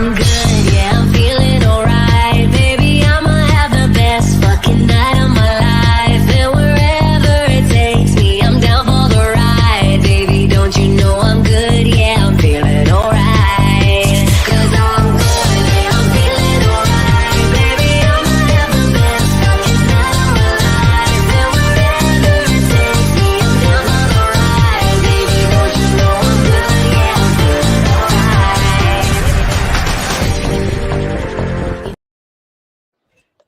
I'm good, yeah, I'm feeling alright. Baby, I'ma have the best fucking night of my life. And wherever it takes me, I'm down for the ride. Baby, don't you know I'm good, yeah, I'm feeling alright. 'Cause I'm good, yeah, I'm feeling alright. Baby, I'ma have the best fucking night of my life. And wherever it takes me, I'm down for the ride. Baby, don't you know I'm good, yeah, I'm feeling alright.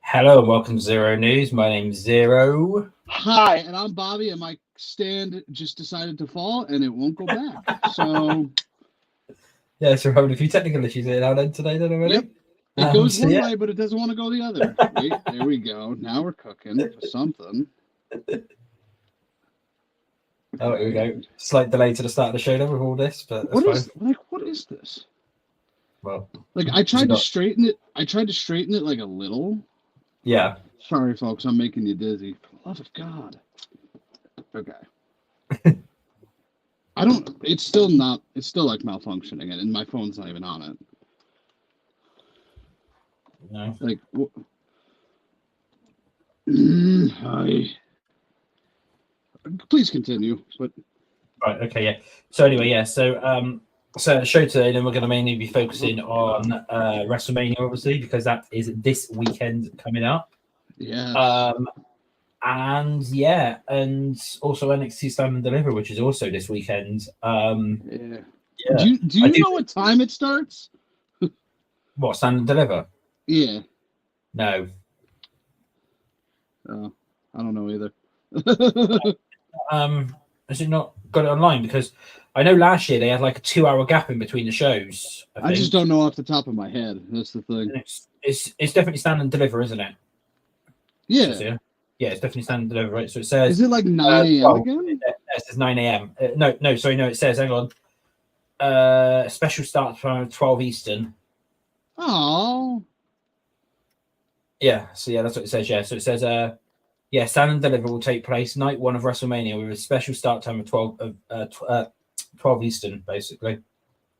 Hello and welcome to Xero News. My name's Xero. Hi, and I'm Bobby, and my stand just decided to fall, and it won't go back. So, Yeah, so we're having a few technical issues here now then today, don't we? yep, it goes so one yeah. way, but it doesn't want to go the other. Wait, there we go. Now we're cooking for something. Oh, here we go. Slight delay to the start of the show then with all this, but that's fine. What is this? Well, Like, I tried to not- straighten it. I tried to straighten it like a little. yeah. Sorry, folks, I'm making you dizzy. For the love of God. Okay. I don't. It's still not. It's still like malfunctioning, and my phone's not even on it. No. Like, hi. Please continue. But Right, okay, yeah. So anyway, yeah, so the show today, then we're going to mainly be focusing on WrestleMania, obviously, because that is this weekend coming up. yeah, And yeah, and also NXT Stand and Deliver, which is also this weekend. yeah. Yeah. Do you I do- know what time it starts? What, Stand and Deliver? Yeah. No. Oh, I don't know either. Has it not got it online? Because I know last year they had like a 2-hour gap in between the shows. I just don't know off the top of my head. That's the thing. And it's definitely Stand and Deliver, isn't it? Yeah. Yeah, it's definitely Stand and Deliver, right? So it says. Is it like 9 a.m. again? It says 9 a.m. No, it says, hang on. Special start from 12 Eastern. Oh. Yeah, so yeah, that's what it says. Yeah, so it says, yeah, Stand and Deliver will take place night one of WrestleMania with a special start time of 12 Eastern, basically.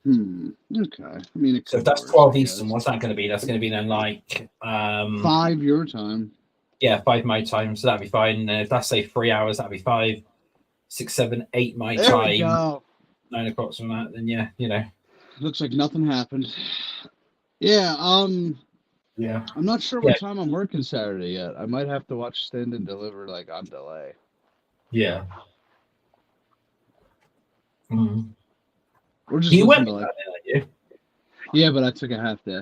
Okay. I mean, it So could if that's work, 12 I Eastern, guess. what's that going to be? That's going to be then like 5 your time. Yeah, 5 my time, so that'd be fine. And if that's say 3 hours, that'd be 5, 6, 7, 8 my There time. we go. 9 o'clock from that, then yeah, you know. Looks like nothing happened. Yeah. Yeah. I'm not sure what time I'm working Saturday yet. I might have to watch Stand and Deliver like on delay. Yeah. Mm-hmm. Or just You listen went to with like. that, didn't you? Yeah, but I took a half day.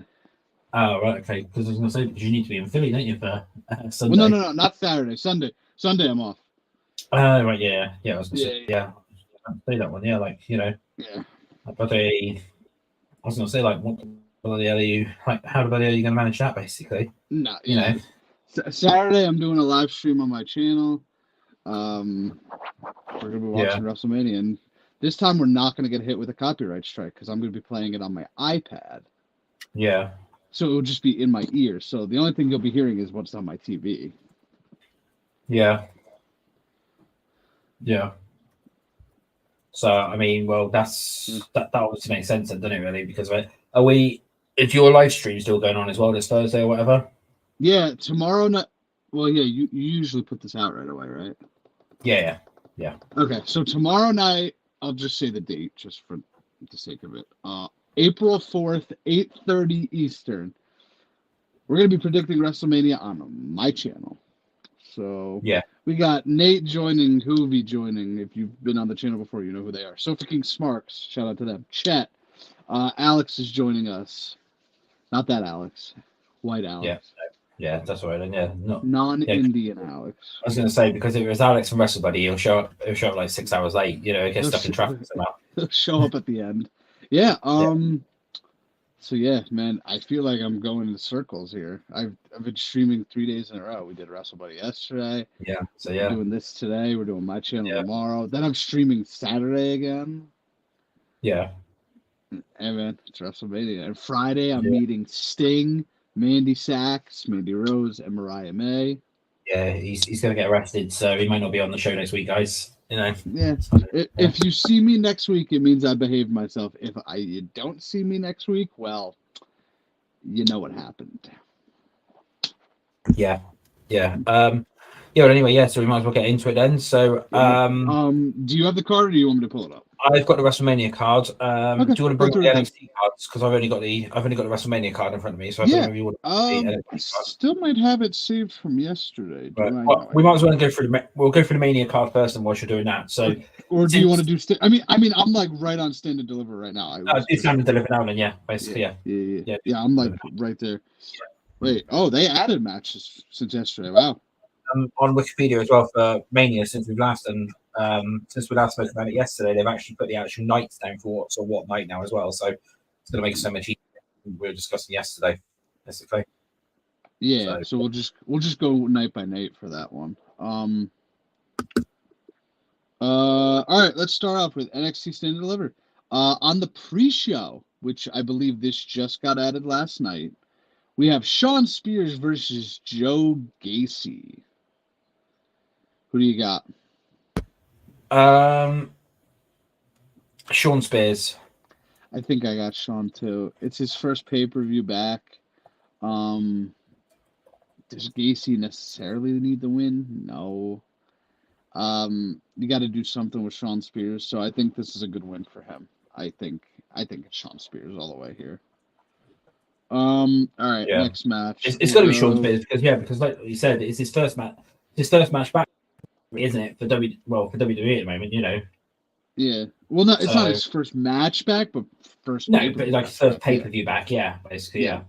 Oh, right, okay. Because I was going to say, because you need to be in Philly, don't you, for Sunday? Well, no, not Saturday. Sunday. Sunday, I'm off. Right, yeah. I was going to say, Yeah. I'd say that one, yeah, like, you know. Yeah. But I was going to say, like, what the bloody hell are you, like, how the bloody hell are you going to manage that, basically? No, You yeah. know? Saturday, I'm doing a live stream on my channel. We're going to be watching WrestleMania, and this time we're not going to get hit with a copyright strike because I'm going to be playing it on my iPad. Yeah. So it will just be in my ear. So the only thing you'll be hearing is what's on my TV. Yeah. Yeah. So I mean, well, that obviously makes sense, then, doesn't it? Really, because is your live stream still going on as well this Thursday or whatever? Yeah, tomorrow night. Well, yeah, you usually put this out right away, right? Yeah. Okay, so tomorrow night, I'll just say the date just for the sake of it. April 4th, 8:30 Eastern. We're going to be predicting WrestleMania on my channel. So Yeah. We got Nate joining, Hoovy joining. If you've been on the channel before, you know who they are. Sofa King Smarks, shout out to them. Chet, Alex is joining us. Not that Alex, White Alex. Yeah, that's all right. Then yeah, Non-Indian Alex. I was going to say, because if it was Alex from WrestleBuddy, he'll show up like 6 hours late. You know, he gets stuck in traffic somehow. He'll show up at the end. Yeah. So yeah, man, I feel like I'm going in circles here. I've been streaming 3 days in a row. We did WrestleBuddy yesterday. Yeah. So We're doing this today. We're doing my channel tomorrow. Then I'm streaming Saturday again. Yeah. Hey man, it's WrestleMania. And Friday I'm meeting Sting, Mandy Sachs, Mandy Rose, and Mariah May. Yeah, he's going to get arrested, so he might not be on the show next week, guys. You know. Yeah. If you see me next week, it means I behaved myself. If you don't see me next week, well, you know what happened. Yeah. Yeah, but anyway, so we might as well get into it then. So, Do you have the card, or do you want me to pull it up? I've got the WrestleMania card. Do you want to bring up the through it then. NXT cards? Because I've only got the WrestleMania card in front of me. So I don't know if you want the I NXT card. still might have it saved from yesterday. Right. Well, we might as well go through we'll go through the Mania card first, and whilst you're doing that, so or do you want to do? I mean, I'm like right on stand and deliver right now. it's stand and deliver now, then basically, yeah. I'm like right there. Wait, they added matches since yesterday. Wow. On Wikipedia as well for Mania since we last spoke about it yesterday, they've actually put the actual nights down for what night now as well. So it's going to make it so much easier than we were discussing yesterday, basically. Yeah, so we'll just go night by night for that one. All right, let's start off with NXT Stand and Deliver. On the pre-show, which I believe this just got added last night, we have Shawn Spears versus Joe Gacy. Who do you got? Shawn Spears. I think I got Shawn too. It's his first pay-per-view back. Does Gacy necessarily need the win? No. You got to do something with Shawn Spears, so I think this is a good win for him. I think it's Shawn Spears all the way here. All right, next match. It's got to be Shawn Spears because like you said, it's his first match. His first match back, isn't it, for WWE at the moment? You know. Yeah. Well, no, it's not his first match back, but first. No, but like his first pay-per-view back. Yeah, basically. Yeah.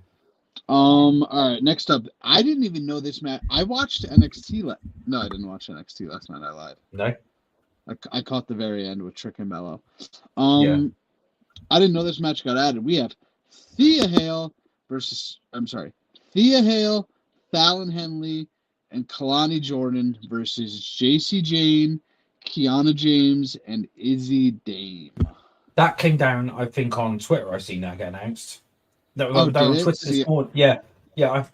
All right. Next up, I didn't even know this match. I watched NXT. No, I didn't watch NXT last night. I lied. No. I caught the very end with Trick and Mello. I didn't know this match got added. We have Thea Hale, Fallon Henley, and Kalani Jordan versus JC Jane, Kiana James, and Izzy Dame. That came down, I think, on Twitter. I've seen that get announced. That was on Twitter this morning. Yeah.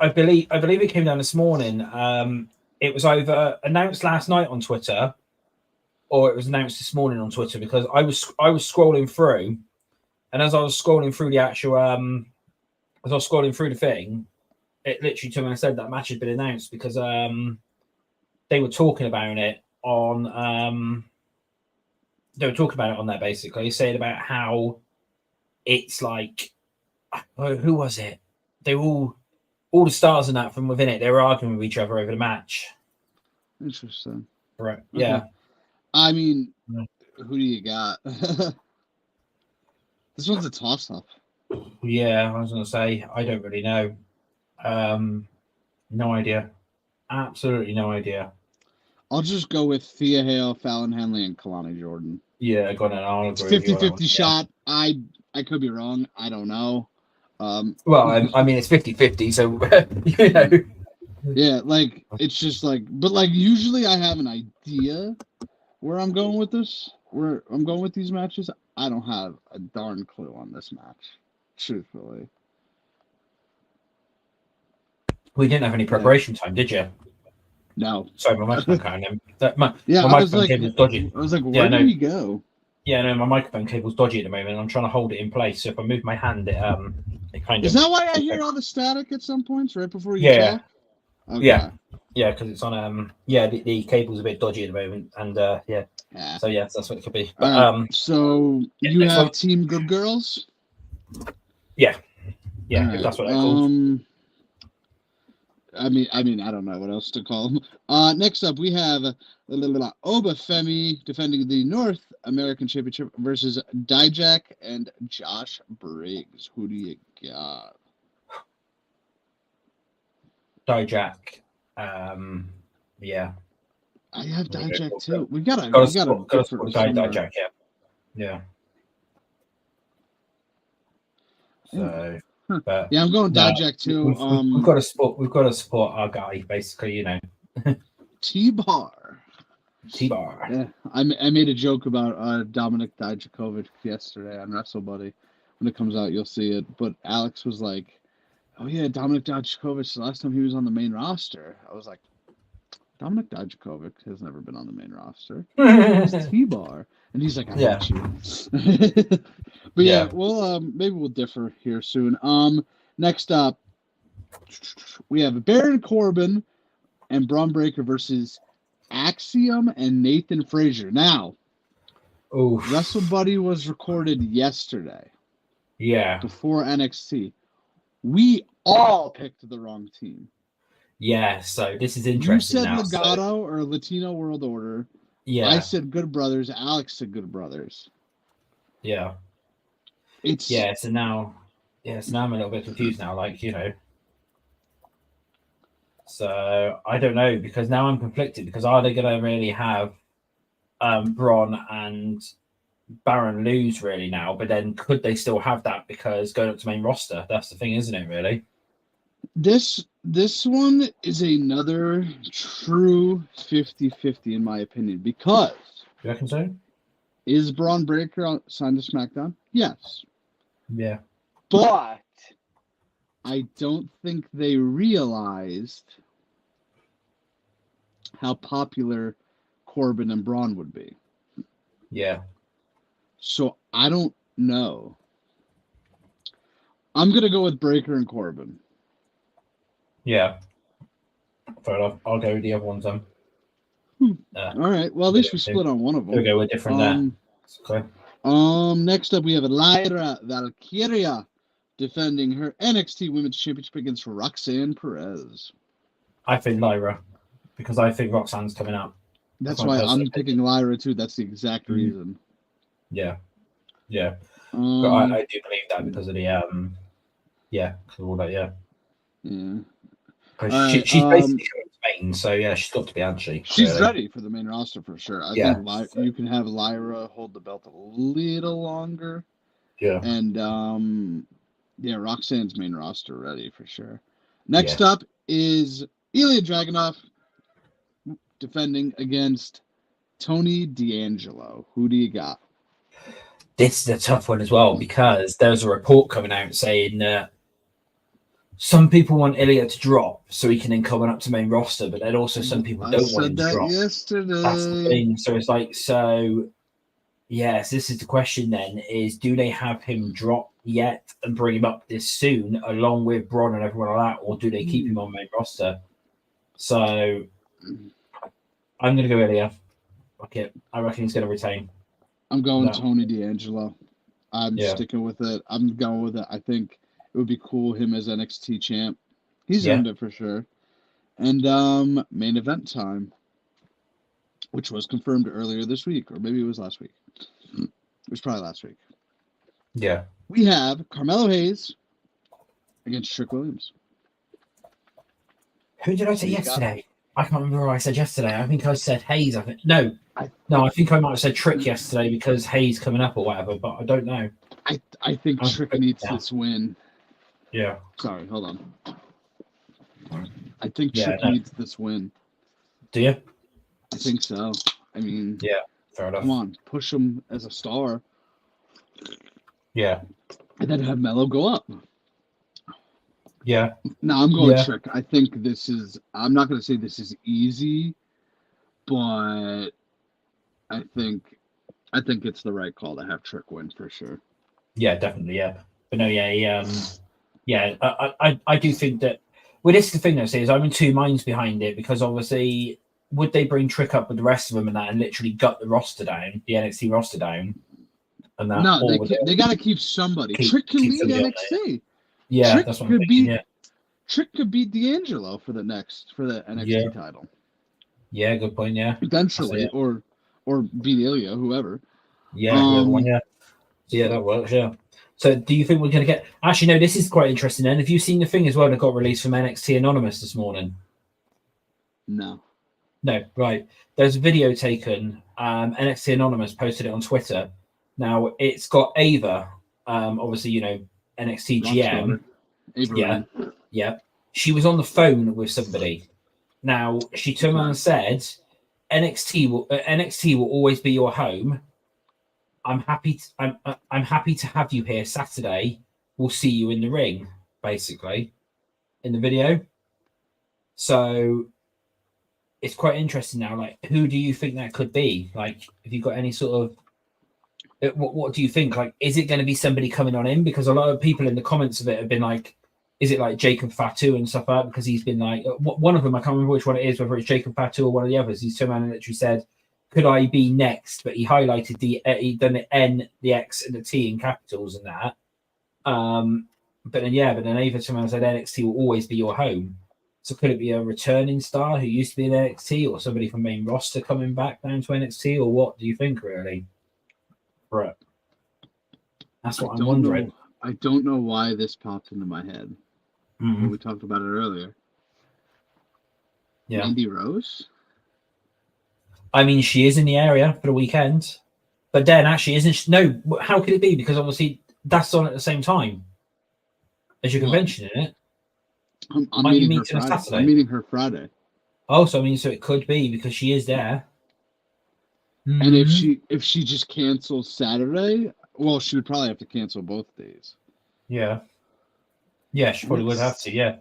I believe it came down this morning. It was either announced last night on Twitter, or it was announced this morning on Twitter, because I was scrolling through, and as I was scrolling through the actual as I was scrolling through the thing, it literally to me and said that match had been announced because they were talking about it on there, basically saying about how it's like, who was it? They all the stars in that from within it, they were arguing with each other over the match. Interesting. Right. Okay. Yeah. I mean, who do you got? This one's a toss-up. Yeah, I was going to say, I don't really know. No idea. Absolutely no idea. I'll just go with Thea Hale, Fallon Henley, and Kalani Jordan. Yeah, got it. I'll agree. 50-50 shot. Yeah. I could be wrong. I don't know. Well, I mean, it's 50-50, so, you know. Yeah, like, it's just like, but like, usually I have an idea where I'm going with this, where I'm going with these matches. I don't have a darn clue on this match, truthfully. We didn't have any preparation time, did you? No. Sorry, my microphone counting. My microphone cable's dodgy. I was like, where did we go? Yeah, no, my microphone cable's dodgy at the moment. I'm trying to hold it in place. So if I move my hand, it kind of... Is that why I hear all the static at some points right before you talk? Okay. Yeah, because it's on the cable's a bit dodgy at the moment, and so that's what it could be. But, so you have Team Good Girls? Yeah, right. That's what they're called. I mean, I don't know what else to call them. Next up, we have Oba Femi defending the North American Championship versus Dijak and Josh Briggs. Who do you got? Dijak. Yeah. I have Dijak too. We gotta support Dijak. Yeah. So. But, I'm going Dijak too. We've got to support our guy, basically, you know. T-Bar. Yeah, I made a joke about Dominic Dijakovic yesterday on WrestleBuddy. When it comes out, you'll see it. But Alex was like, "Oh yeah, Dominic Dijakovic. The last time he was on the main roster." I was like, "Dominic Dijakovic has never been on the main roster. It's T-Bar." And he's like, "I hate you." But well, maybe we'll differ here soon. Next up, we have Baron Corbin and Braun Breaker versus Axiom and Nathan Frazier. Now, Wrestle Buddy was recorded yesterday. Yeah. Before NXT. We all picked the wrong team. Yeah, so this is interesting. You said now, Legado or Latino World Order. Yeah. I said Good Brothers. Alex said Good Brothers. Yeah. It's so now I'm a little bit confused now, So I don't know, because now I'm conflicted, because are they gonna really have Braun and Baron lose really now, but then could they still have that because going up to main roster? That's the thing, isn't it, really? This one is another true 50-50 in my opinion, because You reckon so? Is Braun Breaker signed to SmackDown? Yes. Yeah. But I don't think they realized how popular Corbin and Braun would be. Yeah. So I don't know. I'm going to go with Breaker and Corbin. Yeah. Fair enough. I'll go with the other ones then. All right. Well, at least we split on one of them. We'll go with different there. Okay. Next up, we have Lyra Valkyria defending her NXT Women's Championship against Roxanne Perez. I think Lyra, because I think Roxanne's coming out. That's why I'm picking Lyra too. That's the exact reason. Yeah. Yeah. But I do believe that because of the because of all that, yeah. Yeah. She's basically main, so yeah, she's got to be, hasn't she? She's ready for the main roster for sure. I think so. you can have Lyra hold the belt a little longer. Yeah. And Roxanne's main roster ready for sure. Next up is Ilya Dragunov defending against Tony D'Angelo. Who do you got? This is a tough one as well, because there's a report coming out saying that some people want Ilya to drop so he can then come up to main roster, but then also some people don't want him to drop. Yesterday. That's the thing. So it's yes, this is the question then, is do they have him drop yet and bring him up this soon along with Braun and everyone like that, or do they keep him on main roster? So I'm going to go Ilya. Okay, I reckon he's going to retain. I'm going Tony D'Angelo. I'm sticking with it. I'm going with it. I think it would be cool, him as NXT champ. He's earned it for sure. And main event time, which was confirmed earlier this week, or maybe it was last week. It was probably last week. Yeah. We have Carmelo Hayes against Trick Williams. Who did I say yesterday? I can't remember what I said yesterday. I think I said Hayes. I think I think I might have said Trick yesterday because Hayes coming up or whatever, but I don't know. I think Trick needs this win. Yeah. Sorry, hold on. I think Trick needs this win. Do you? I think so. I mean, fair enough. Come on, push him as a star. Yeah. And then have Melo go up. Yeah. No, I'm going Trick. I think I'm not going to say this is easy, but I think it's the right call to have Trick win for sure. Yeah, definitely. Yeah. But no, I do think that. Well, this is the thing, though, is I'm in two minds behind it, because obviously, would they bring Trick up with the rest of them and that and literally gut the roster down, the NXT roster down? And that, no, they got to keep somebody. Trick can lead NXT. Yeah, Trick that's what I'm thinking. Trick could beat D'Angelo for the NXT title. Yeah, good point. Yeah, eventually, or beat Ilya, whoever. Yeah, whoever won, yeah, that works. Yeah. So, do you think we're going to get? Actually, no. This is quite interesting. Then, have you seen the thing as well that got released from NXT Anonymous this morning? No. No, right. There's a video taken. NXT Anonymous posted it on Twitter. Now it's got Ava. Obviously, NXT GM. Yeah. She was on the phone with somebody. Now she turned around and said, "NXT will always be your home. I'm happy to have you here Saturday. We'll see you in the ring," basically, in the video. So it's quite interesting now. Like, who do you think that could be? Like, have you got any sort of what do you think? Like, is it going to be somebody coming on in? Because a lot of people in the comments of it have been like, is it like Jacob Fatu and stuff like that? Because he's been like one of them. I can't remember which one it is, whether it's Jacob Fatu or one of the others. He's turned around and literally said, "Could I be next?" But he highlighted he done the N, the X, and the T in capitals and that. But then Ava turned around and said NXT will always be your home. So could it be a returning star who used to be in NXT, or somebody from main roster coming back down to NXT, or what do you think really? Right. That's what I'm wondering. I don't know why this popped into my head. Mm-hmm. We talked about it earlier. Yeah. Mandy Rose? I mean, she is in the area for the weekend. But then actually isn't no, how could it be? Because obviously that's on at the same time as your convention, isn't it? I'm meeting her Friday. I'm meeting her Friday. Oh, so I mean, so it could be because she is there. And if she just cancels Saturday, well, she would probably have to cancel both days. Yeah. Yeah, she probably would have to, yeah.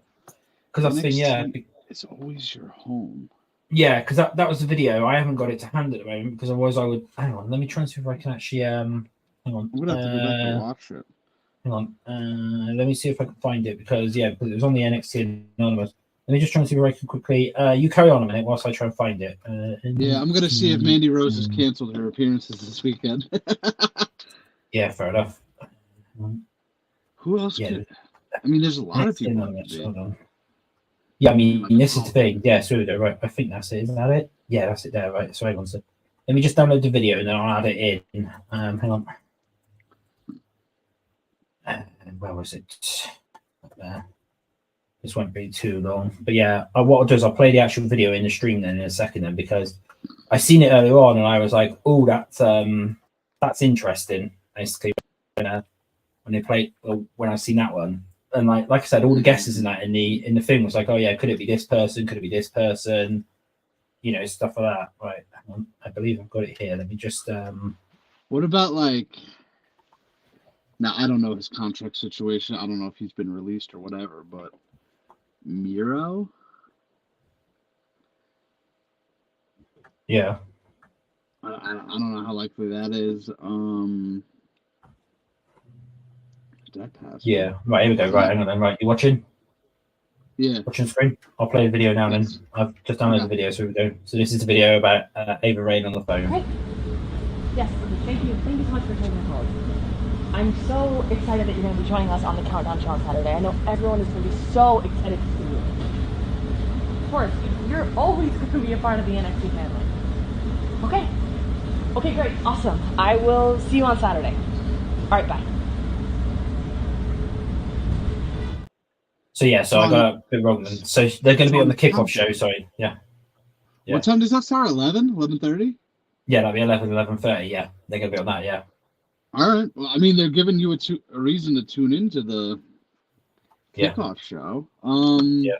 Because that's the thing, yeah. It's always your home. Yeah, because that was the video. I haven't got it to hand at the moment because otherwise I would. Hang on, let me try and see if I can actually. Hang on. I'm gonna have to go back and watch it. Hang on. Let me see if I can find it because it was on the NXT Anonymous. Let me just try and see if I can quickly. You carry on a minute whilst I try and find it. Yeah, I'm gonna see if Mandy Rose has canceled her appearances this weekend. Yeah, fair enough. Who else? Yeah. I mean, there's a lot of people. Hold on. Yeah, I mean, this is the thing. Yeah, so right. I think that's it. Isn't that it? Yeah, that's it there. Right. So hang on. So let me just download the video and then I'll add it in. Hang on. Where was it? There. This won't be too long. But yeah, what I'll do is I'll play the actual video in the stream then in a second then because I seen it earlier on and I was like, oh, that's interesting. Basically, when they played when I seen that one. And like I said, all the guesses in that in the thing was like, oh yeah, could it be this person? Could it be this person? You know, stuff like that. Right. Hang on. I believe I've got it here. Let me just What about like now I don't know his contract situation. I don't know if he's been released or whatever, but Miro? Yeah. I don't know how likely that is. That pass? Yeah. Right, here we go. Right, hang on then. Right, you watching? Yeah. Watching screen? I'll play the video now then. I've just downloaded the video, so here we go. So this is the video about Ava Rain on the phone. Great. Yes, thank you. Thank you so much for taking the call. I'm so excited that you're going to be joining us on the Countdown Show on Saturday. I know everyone is going to be so excited to see you. Of course, you're always going to be a part of the NXT family. Okay. Okay, great. Awesome. I will see you on Saturday. All right, bye. So yeah, so I got a bit wrong then. So they're going to be on the kickoff show. Sorry, yeah. What time does that start? 11:30? Yeah, that'll be 11:30. Yeah, they're going to be on that. Yeah. All right. Well, I mean, they're giving you a reason to tune into the kickoff show. Yeah.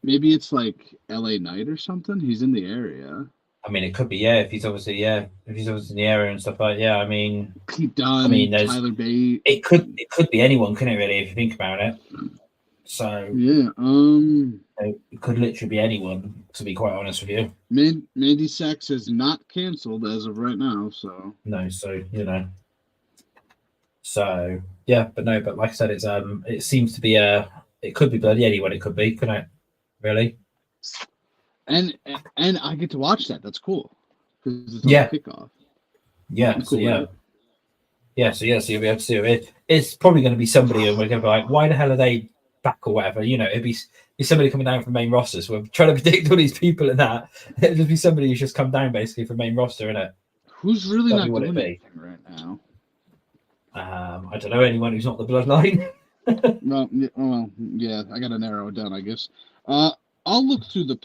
Maybe it's like LA Knight or something. He's in the area. I mean, it could be, if he's obviously in the area and stuff like, I mean, Pete Dunne, Tyler Bate. It could be anyone, couldn't it? Really, if you think about it. So yeah, it could literally be anyone. To be quite honest with you, Mandy Sachs is not canceled as of right now. So no, so so yeah, but like I said, it's it seems to be it could be bloody anyone. It could be, couldn't it? Really. And I get to watch that. That's cool. Because it's on kickoff. Yeah. Cool, so yeah. Right? So you'll be able to see it. It's probably going to be somebody, and we're going to be like, why the hell are they back or whatever? You know, it'd be somebody coming down from main roster. So we're trying to predict all these people and that. It'd just be somebody who's just come down basically from main roster, innit? Who's really not doing anything right now? I don't know, anyone who's not the Bloodline. No, well, yeah, I got to narrow it down, I guess. I'll look through the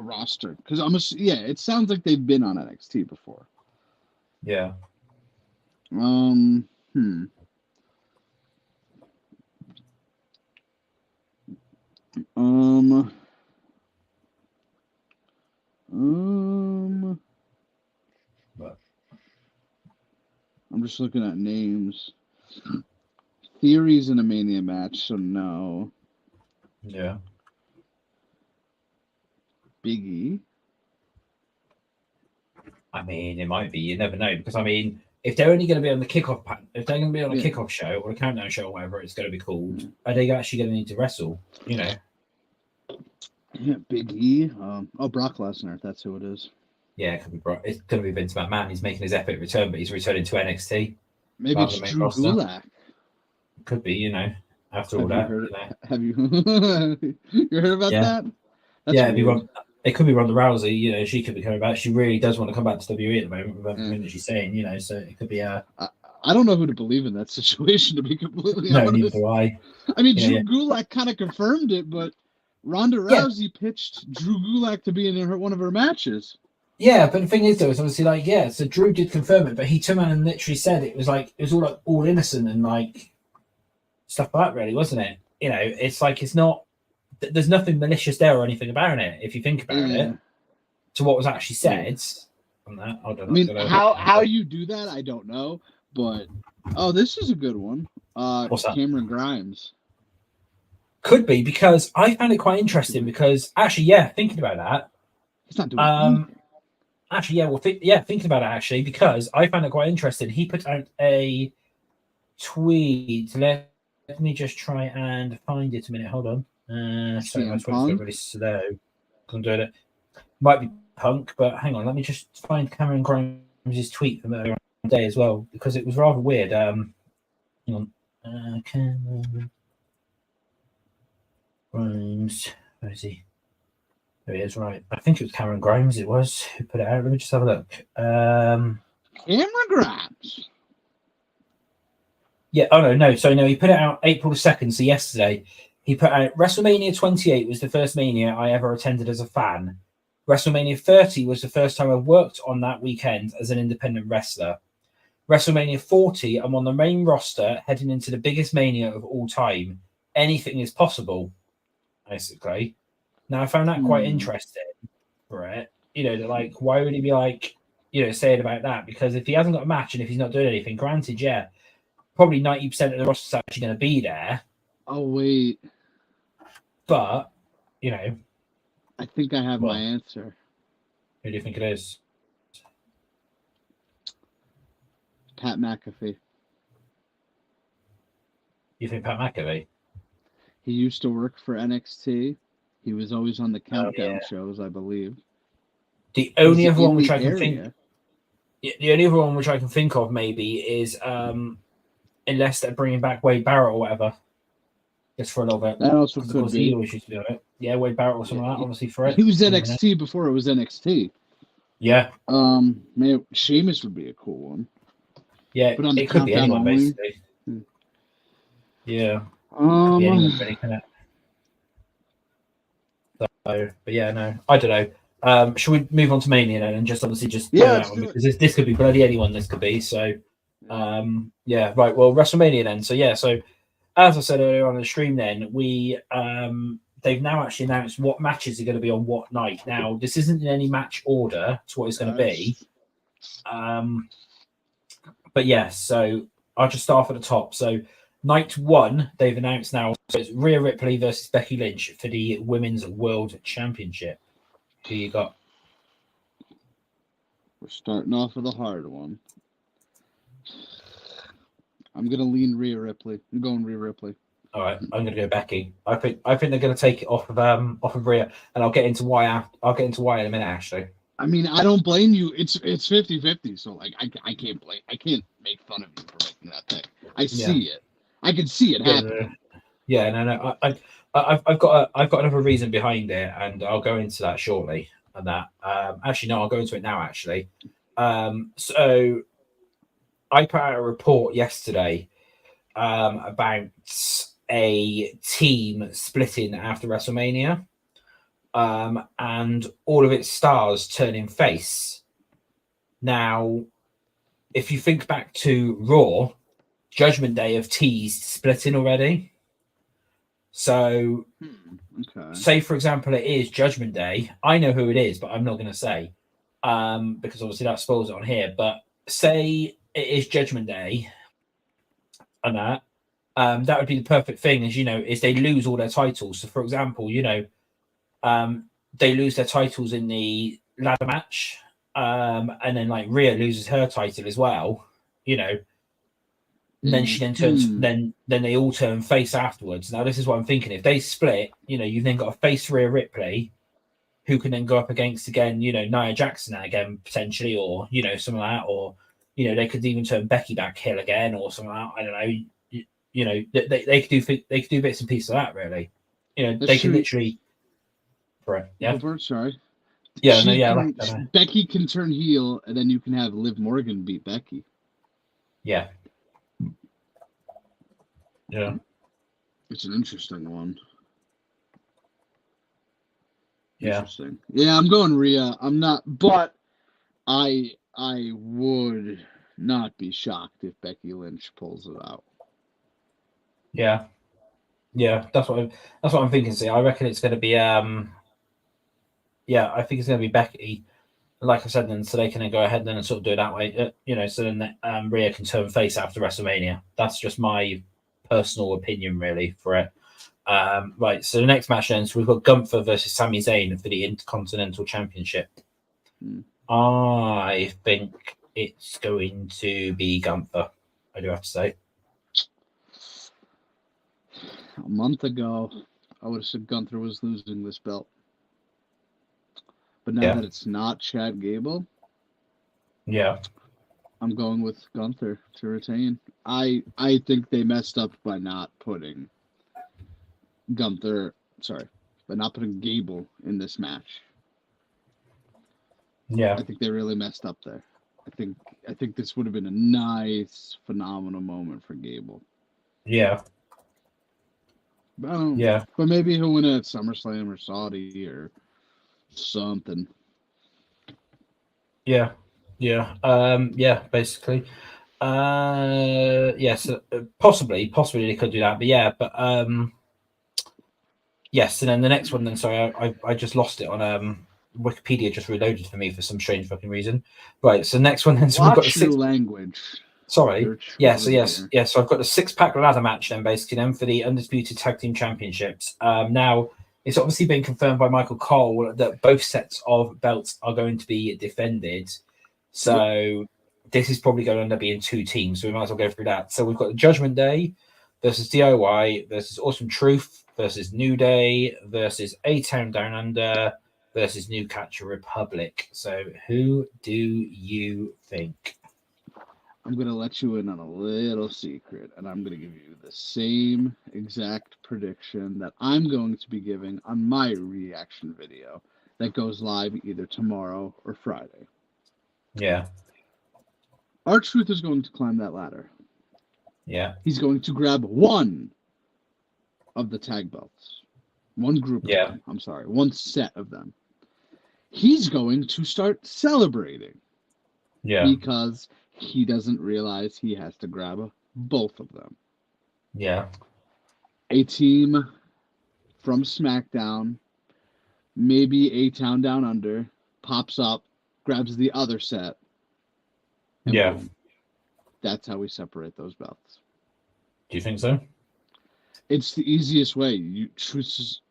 roster because it sounds like they've been on NXT before. Yeah. I'm just looking at names. Theory's in a Mania match, so no. Yeah. Biggie. I mean, it might be. You never know because I mean, if they're only going to be on the kickoff, if they're going to be on a kickoff show or a countdown show or whatever it's going to be called, are they actually going to need to wrestle? You know. Yeah, Big E. Brock Lesnar. That's who it is. Yeah, it could be Brock. It's going to be Vince McMahon. He's making his epic return, but he's returning to NXT. Maybe it's Drew Gulak. Could be, you know. After all that, have you you heard about that? That's it could be Ronda Rousey. You know, she could be coming back. She really does want to come back to WWE at the moment. With everything that she's saying, you know, so it could be a. I don't know who to believe in that situation. To be completely honest, no, neither do I. I mean, Drew Gulak kind of confirmed it, but Ronda Rousey pitched Drew Gulak to be in one of her matches. Yeah, but the thing is, though, it's obviously like, so Drew did confirm it, but he turned around and literally said it was all innocent and like stuff like that, really, wasn't it? You know, it's like it's not. There's nothing malicious there or anything about it, if you think about it, to what was actually said on that. I don't know. How you do that, I don't know. But, this is a good one. What's that? Cameron Grimes. Could be, because I found it quite interesting because, actually, thinking about that. He's not doing anything. Actually, thinking about it, actually, because I found it quite interesting. He put out a tweet. Let me just try and find it a minute. Hold on. Sorry, my Twitter's really slow. I'm doing it. Might be Punk, but hang on. Let me just find Cameron Grimes' tweet from earlier on the day as well, because it was rather weird. Hang on. Cameron Grimes. Where is he? There he is, right. I think it was Cameron Grimes, it was, who put it out. Let me just have a look. Cameron Grimes. Yeah, no. So, no, he put it out April the 2nd, so yesterday. He put out WrestleMania 28 was the first Mania I ever attended as a fan. WrestleMania 30 was the first time I worked on that weekend as an independent wrestler. WrestleMania 40, I'm on the main roster heading into the biggest Mania of all time. Anything is possible, basically. Now, I found that quite interesting for it. You know, that like, why would he be like, you know, saying about that? Because if he hasn't got a match and if he's not doing anything, granted, probably 90% of the roster is actually going to be there. Oh, wait. But, you know. I think I have my answer. Who do you think it is? Pat McAfee. You think Pat McAfee? He used to work for NXT. He was always on the countdown shows, I believe. The only other one which I can think. The only other one which I can think of maybe is unless they're bringing back Wade Barrett or whatever, just for a little bit. That also could be. He always used to be on it. Yeah, Wade Barrett or something like that, obviously for it. He was NXT before it was NXT. Yeah. Maybe Sheamus would be a cool one. Yeah, but on it could be anyone basically. Yeah. Could be anyone, really, can it? So, but yeah, no, I don't know. Should we move on to Mania then, and just obviously that one, because this could be bloody anyone. This could be so. Right. Well, WrestleMania then. So as I said earlier on the stream, then they've now actually announced what matches are going to be on what night. Now, this isn't in any match order to what it's going to be. But yes, so I'll just start off at the top. So night one, they've announced now. So it's Rhea Ripley versus Becky Lynch for the Women's World Championship. Who you got? We're starting off with a hard one. I'm gonna lean Rhea Ripley. I'm going Rhea Ripley. All right, I'm gonna go Becky. I think they're gonna take it off of Rhea, and I'll get into why. I'll get into why in a minute, actually. I mean, I don't blame you. It's 50-50, so like I can't blame. I can't make fun of you for making that pick. I see it. I can see it happening. Yeah, no. I've got another reason behind it, and I'll go into that shortly. And that actually, no, I'll go into it now. Actually, so I put out a report yesterday about a team splitting after WrestleMania, and all of its stars turning face. Now, if you think back to Raw, Judgment Day have teased splitting already. So, say for example, it is Judgment Day. I know who it is, but I'm not going to say because obviously that spoils it on here. But say it is Judgment Day, and that would be the perfect thing. As you know, is they lose all their titles. So, for example, they lose their titles in the ladder match, and then like Rhea loses her title as well. And then she then turns. Then they all turn face afterwards. Now this is what I'm thinking. If they split, you've then got a face Rhea Ripley, who can then go up against again, Nia Jackson again potentially, or something like that, or they could even turn Becky back heel again, or something like that. I don't know. They could do bits and pieces of that really. They can literally. Right. Yeah. Sorry. Yeah. Becky can turn heel, and then you can have Liv Morgan beat Becky. Yeah. Yeah. It's an interesting one. Yeah. Interesting. Yeah, I'm going Rhea. I'm not, but I would not be shocked if Becky Lynch pulls it out. Yeah. Yeah, that's what I'm thinking. See, I reckon it's going to be I think it's going to be Becky. Like I said, then so they can then go ahead and sort of do it that way. So then Rhea can turn face after WrestleMania. That's just my personal opinion, really, for it. Right. So the next match then, so we've got Gunther versus Sami Zayn for the Intercontinental Championship. I think it's going to be Gunther. I do have to say. A month ago, I would have said Gunther was losing this belt. But now that it's not Chad Gable, I'm going with Gunther to retain. I think they messed up by not putting Gable in this match. Yeah. I think they really messed up there. I think this would have been a nice, phenomenal moment for Gable. Yeah. But maybe he'll win it at SummerSlam or Saudi or something. Yeah. Basically. Yes, possibly they could do that, but yes, and then the next one. Then sorry, I just lost it on Wikipedia. Just reloaded for me for some strange fucking reason. Right, so next one. Then so we've got the your language. Sorry. Yes. So I've got a 6-pack ladder match then, basically, then for the Undisputed Tag Team Championships. Now, it's obviously been confirmed by Michael Cole that both sets of belts are going to be defended. So this is probably going to end up being 2 teams. So we might as well go through that. So we've got the Judgment Day versus DIY versus Awesome Truth versus New Day versus A-Town Down Under versus Newcastle Republic. So who do you think? I'm going to let you in on a little secret, and I'm going to give you the same exact prediction that I'm going to be giving on my reaction video that goes live either tomorrow or Friday. Yeah. R-Truth is going to climb that ladder. Yeah. He's going to grab one of the tag belts. One group of them. I'm sorry. One set of them. He's going to start celebrating. Yeah. Because he doesn't realize he has to grab both of them. Yeah. A team from SmackDown, maybe A-Town Down Under, pops up, grabs the other set. And boom. That's how we separate those belts. Do you think so? It's the easiest way. You just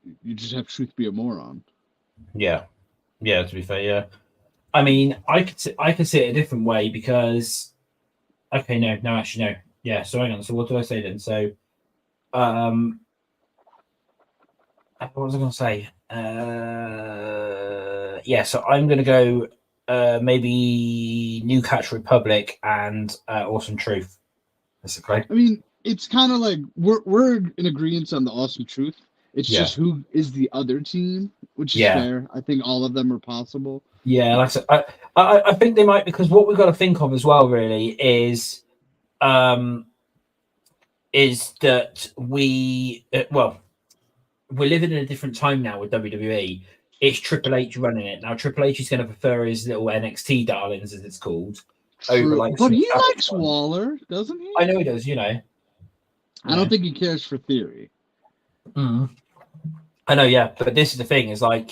have Truth be a moron. Yeah. Yeah, to be fair, yeah. I mean, I could see it a different way because actually no. Yeah, so hang on. So what did I say then? So what was I gonna say? So I'm gonna go maybe Newcastle Republic and Awesome Truth. Basically. I mean, it's kind of like we're in agreement on the Awesome Truth. It's just who is the other team, which is fair. I think all of them are possible. Yeah, like I said, I think they might, because what we've got to think of as well, really, is that we're living in a different time now with WWE. It's Triple H running it now. Triple H is going to prefer his little NXT darlings, as it's called, over like. But he likes Waller, doesn't he? I know he does. I don't think he cares for Theory. I know, yeah, but this is the thing: is like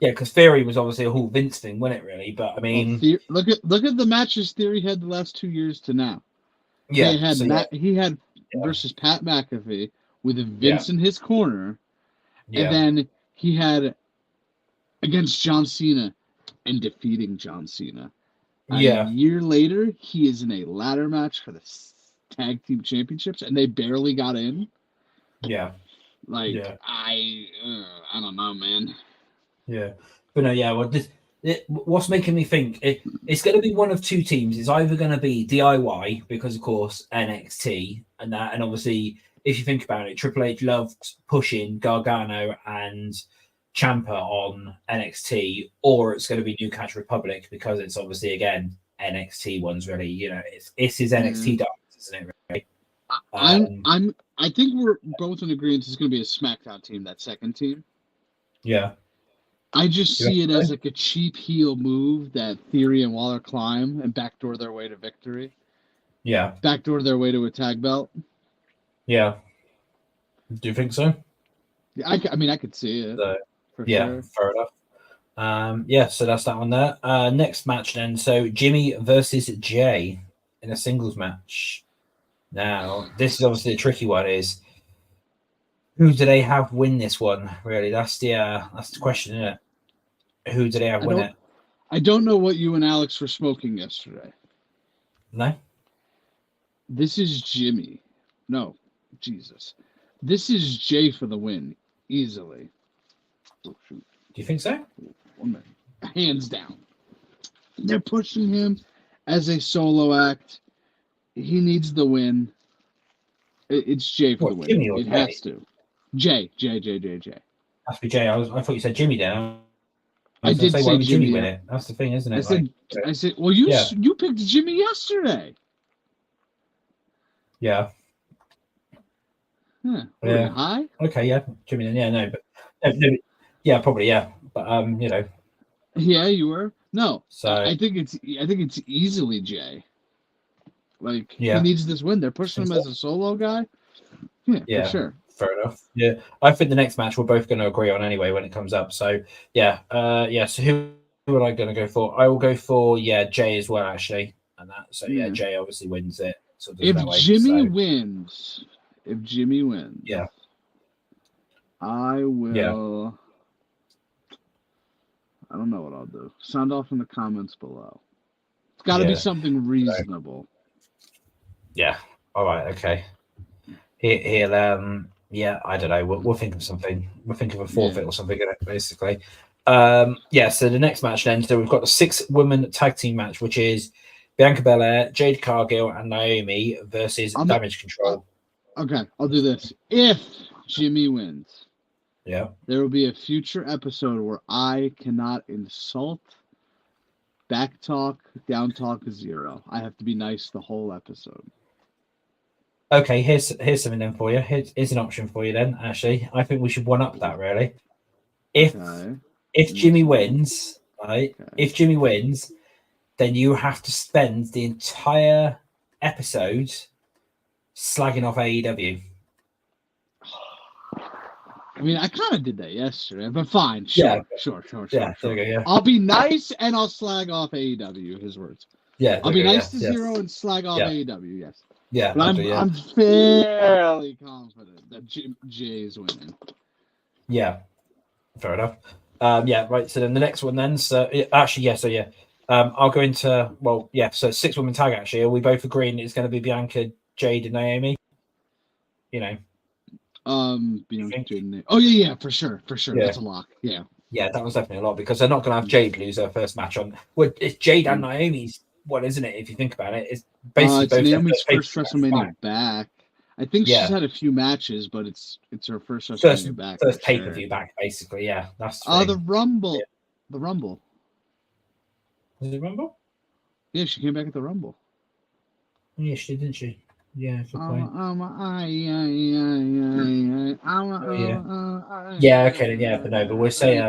because Theory was obviously a whole Vince thing, wasn't it? Really, but I mean, look at the matches Theory had the last 2 years to now. Yeah, he had versus Pat McAfee with Vince in his corner, and then he had against John Cena and defeating John Cena. A year later, he is in a ladder match for the tag team championships, and they barely got in. Yeah. Like, I don't know, man. Yeah. But no, yeah, well, what's making me think it's going to be one of two teams. It's either going to be DIY because, of course, NXT and that, and obviously, if you think about it, Triple H loved pushing Gargano and Ciampa on NXT, or it's going to be New Catch Republic because it's obviously again NXT ones really. You know, it's his NXT dance, isn't it? Really? I think we're both in agreement. It's going to be a SmackDown team. That second team. Yeah. I just see it as like a cheap heel move that Theory and Waller climb and backdoor their way to victory. Yeah. Backdoor their way to a tag belt. Yeah. Do you think so? Yeah, I mean, I could see it. Sure. Fair enough. So that's that one there. Next match then. So Jimmy versus Jay in a singles match. Now, this is obviously a tricky one. Is who do they have win this one? Really, that's the question, isn't it? Who do they have win it? I don't know what you and Alex were smoking yesterday. No. This is Jimmy. No, Jesus. This is Jay for the win, easily. Oh, shoot. Do you think so? 1 minute. Hands down. They're pushing him as a solo act. He needs the win. It's Jay for the win. Jimmy or it Jay? Has to. Jay. Has to be Jay. I thought you said Jimmy then. I did say Jimmy win it. That's the thing, isn't it? I said. Well, you picked Jimmy yesterday. Yeah. Huh. Yeah. High. Okay. Yeah. Jimmy then. Yeah. No. But no, yeah. Probably. Yeah. But you know. Yeah, you were. No. So I think it's easily Jay. Like he needs this win. They're pushing him as a solo guy. Yeah, for sure. Fair enough. Yeah, I think the next match we're both going to agree on anyway when it comes up. So yeah. So who am I going to go for? I will go for Jay as well actually, and that. So Jay obviously wins it. So if Jimmy wins, yeah, I will. Yeah. I don't know what I'll do. Sound off in the comments below. It's got to be something reasonable. Yeah. All right. Okay. He'll I don't know. We'll think of something. We'll think of a forfeit or something, basically. So the next match then. So we've got the 6-woman tag team match, which is Bianca Belair, Jade Cargill, and Naomi versus Damage Control. Okay, I'll do this. If Jimmy wins, there will be a future episode where I cannot insult, backtalk, down talk Xero. I have to be nice the whole episode. Okay, here's something then for you. Here's an option for you then, Ashley. I think we should one up that really. If Jimmy wins, right? Okay. If Jimmy wins, then you have to spend the entire episode slagging off AEW. I mean, I kind of did that yesterday, but fine. Sure. Yeah, there we go, yeah. I'll be nice and I'll slag off AEW, his words. Yeah. I'll be nice to Xero and slag off AEW, yes. Yeah. But I'm fairly confident that Jay is winning. Yeah. Fair enough. Right. So then the next one then. So I'll go into so 6-woman tag actually. Are we both agreeing it's going to be Bianca, Jade, and Naomi? You know. Bianca, Jade, and Naomi. Oh yeah, for sure. Yeah. That's a lock. Yeah. Yeah, that was definitely a lot because they're not going to have Jade lose her first match on. Well, it's Jade and Naomi's one, isn't it? If you think about it, it's basically it's Naomi's first WrestleMania back. I think she's had a few matches, but it's her first WrestleMania back. First pay-per-view back, basically. Yeah, that's the Rumble. Yeah. The Rumble. Was it Rumble? Yeah, she came back at the Rumble. Yeah, she did, didn't she? Yeah, good point. But we'll say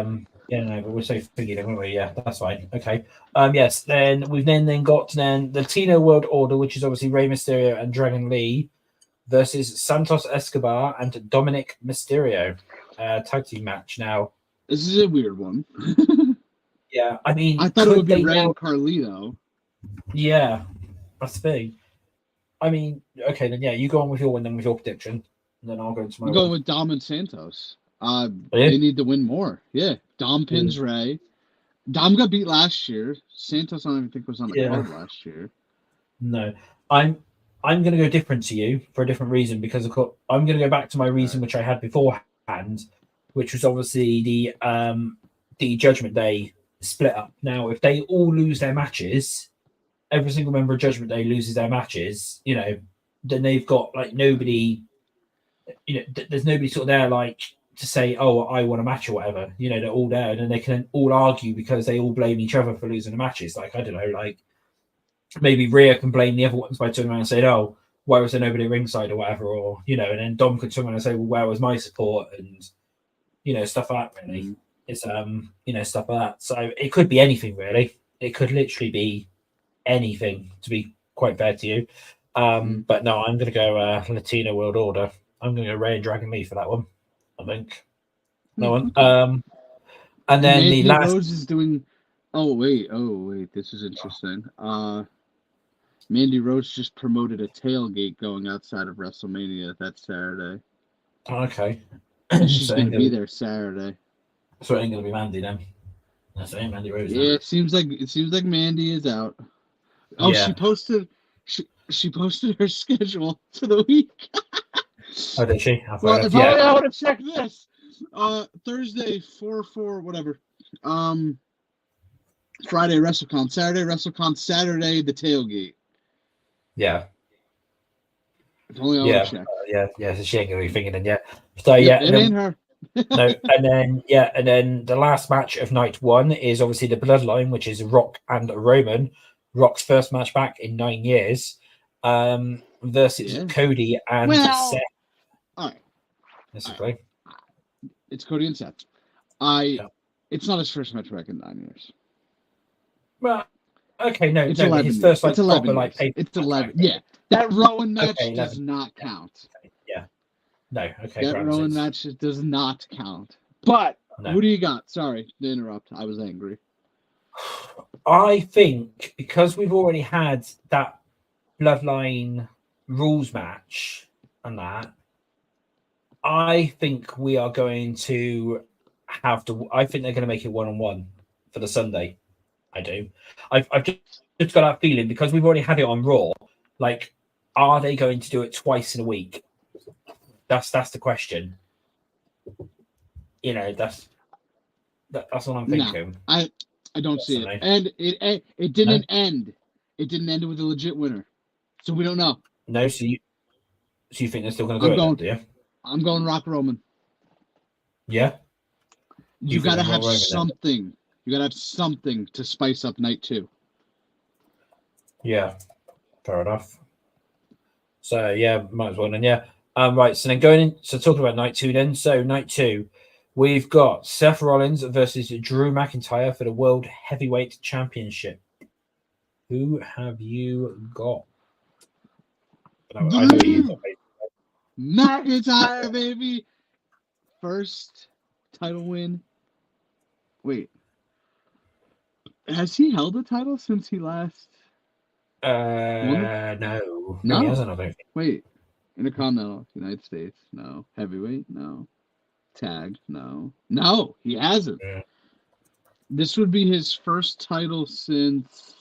but we'll say figured, won't we? Yeah, that's fine. Okay. Yes. Then we've then got the Latino World Order, which is obviously Rey Mysterio and Dragon Lee versus Santos Escobar and Dominic Mysterio. Tag team match. Now, this is a weird one. Yeah, I mean, I thought it would be Rey and Carlito. Yeah, that's the thing. I mean, okay, then you go on with your win, then with your prediction, and then I'll go into my. I'm going with Dom and Santos. They need to win more. Yeah, Dom pins Rey. Dom got beat last year. Santos, I don't even think was on the Yeah. card last year. No, I'm going to go different to you for a different reason because of course, I'm going to go back to my reason which I had beforehand, which was obviously the Judgment Day split up. Now, if they all lose their matches, every single member of Judgment Day loses their matches. You know, then they've got like nobody. You know, there's nobody sort of there like to say, "Oh, I want a match" or whatever. You know, they're all there, and then they can all argue because they all blame each other for losing the matches. Like I don't know, like. Maybe Rhea can blame the other ones by turning around and saying, "Oh, why was there nobody ringside or whatever?" Or you know, and then Dom could turn around and say, "Well, where was my support?" And you know, stuff like that. Really, it's you know, stuff like that. So it could be anything really. It could literally be anything. To be quite fair to you, but no, I'm going to go Latino World Order. I'm going to go Ray and Dragon Lee for that one. I think that one. And then Mandy the last. Rose is doing. Oh wait, this is interesting. Mandy Rose just promoted a tailgate going outside of WrestleMania that Saturday. Okay. She's going to be there Saturday. So it ain't going to be Mandy then. That's it, Mandy Rose. Yeah, it seems like Mandy is out. Oh, yeah. She posted her schedule for the week. Oh, did she? Well, if I want to check this, Thursday 4/4 whatever. Friday WrestleCon, Saturday WrestleCon, Saturday the tailgate. Yeah. If only I would check. Yeah. So she ain't gonna be thinking it yet. So it ain't her. No, and then the last match of night one is obviously the Bloodline, which is Rock and Roman. Rock's first match back in 9 years, versus Cody and Seth. All right. Basically. It's Cody and Seth. It's not his first match back in 9 years. Well, okay, no, it's no, 11 his first like it's 11 proper, like it's 11. Yeah, that Rowan match does not count. Yeah, no, okay. That Rowan match does not count. But who do you got? Sorry to interrupt. I was angry. I think because we've already had that Bloodline rules match and that, I think we are going to have to. I think they're going to make it 1-on-1 for the Sunday. I do. I've just got that feeling because we've already had it on Raw. Like, are they going to do it twice in a week? That's the question. You know, that's what I'm thinking. No, I don't see it. And it didn't end. It didn't end with a legit winner, so we don't know. No, so you think they're still going to do it? Do you? I'm going Rock Roman. Yeah. You got to have something. You got to have something to spice up night 2. Yeah, fair enough. So yeah, might as well then. Yeah. Right. So then talking about night 2 then. So night 2, we've got Seth Rollins versus Drew McIntyre for the World Heavyweight Championship. Who have you got? I know you got McIntyre, baby. First title win. Wait. Has he held a title since he last? No. No. He hasn't, I don't think. Wait. Intercontinental, United States, no. Heavyweight, no. Tag, no. No, he hasn't. Yeah. This would be his first title since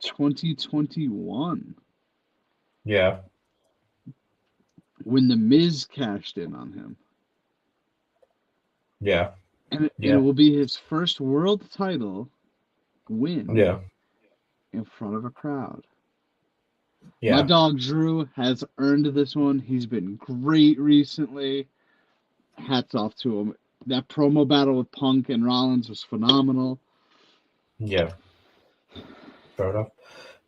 2021. Yeah. When The Miz cashed in on him. Yeah. And it will be his first world title win. Yeah. In front of a crowd. Yeah. My dog Drew has earned this one. He's been great recently. Hats off to him. That promo battle with Punk and Rollins was phenomenal. Yeah. Fair enough.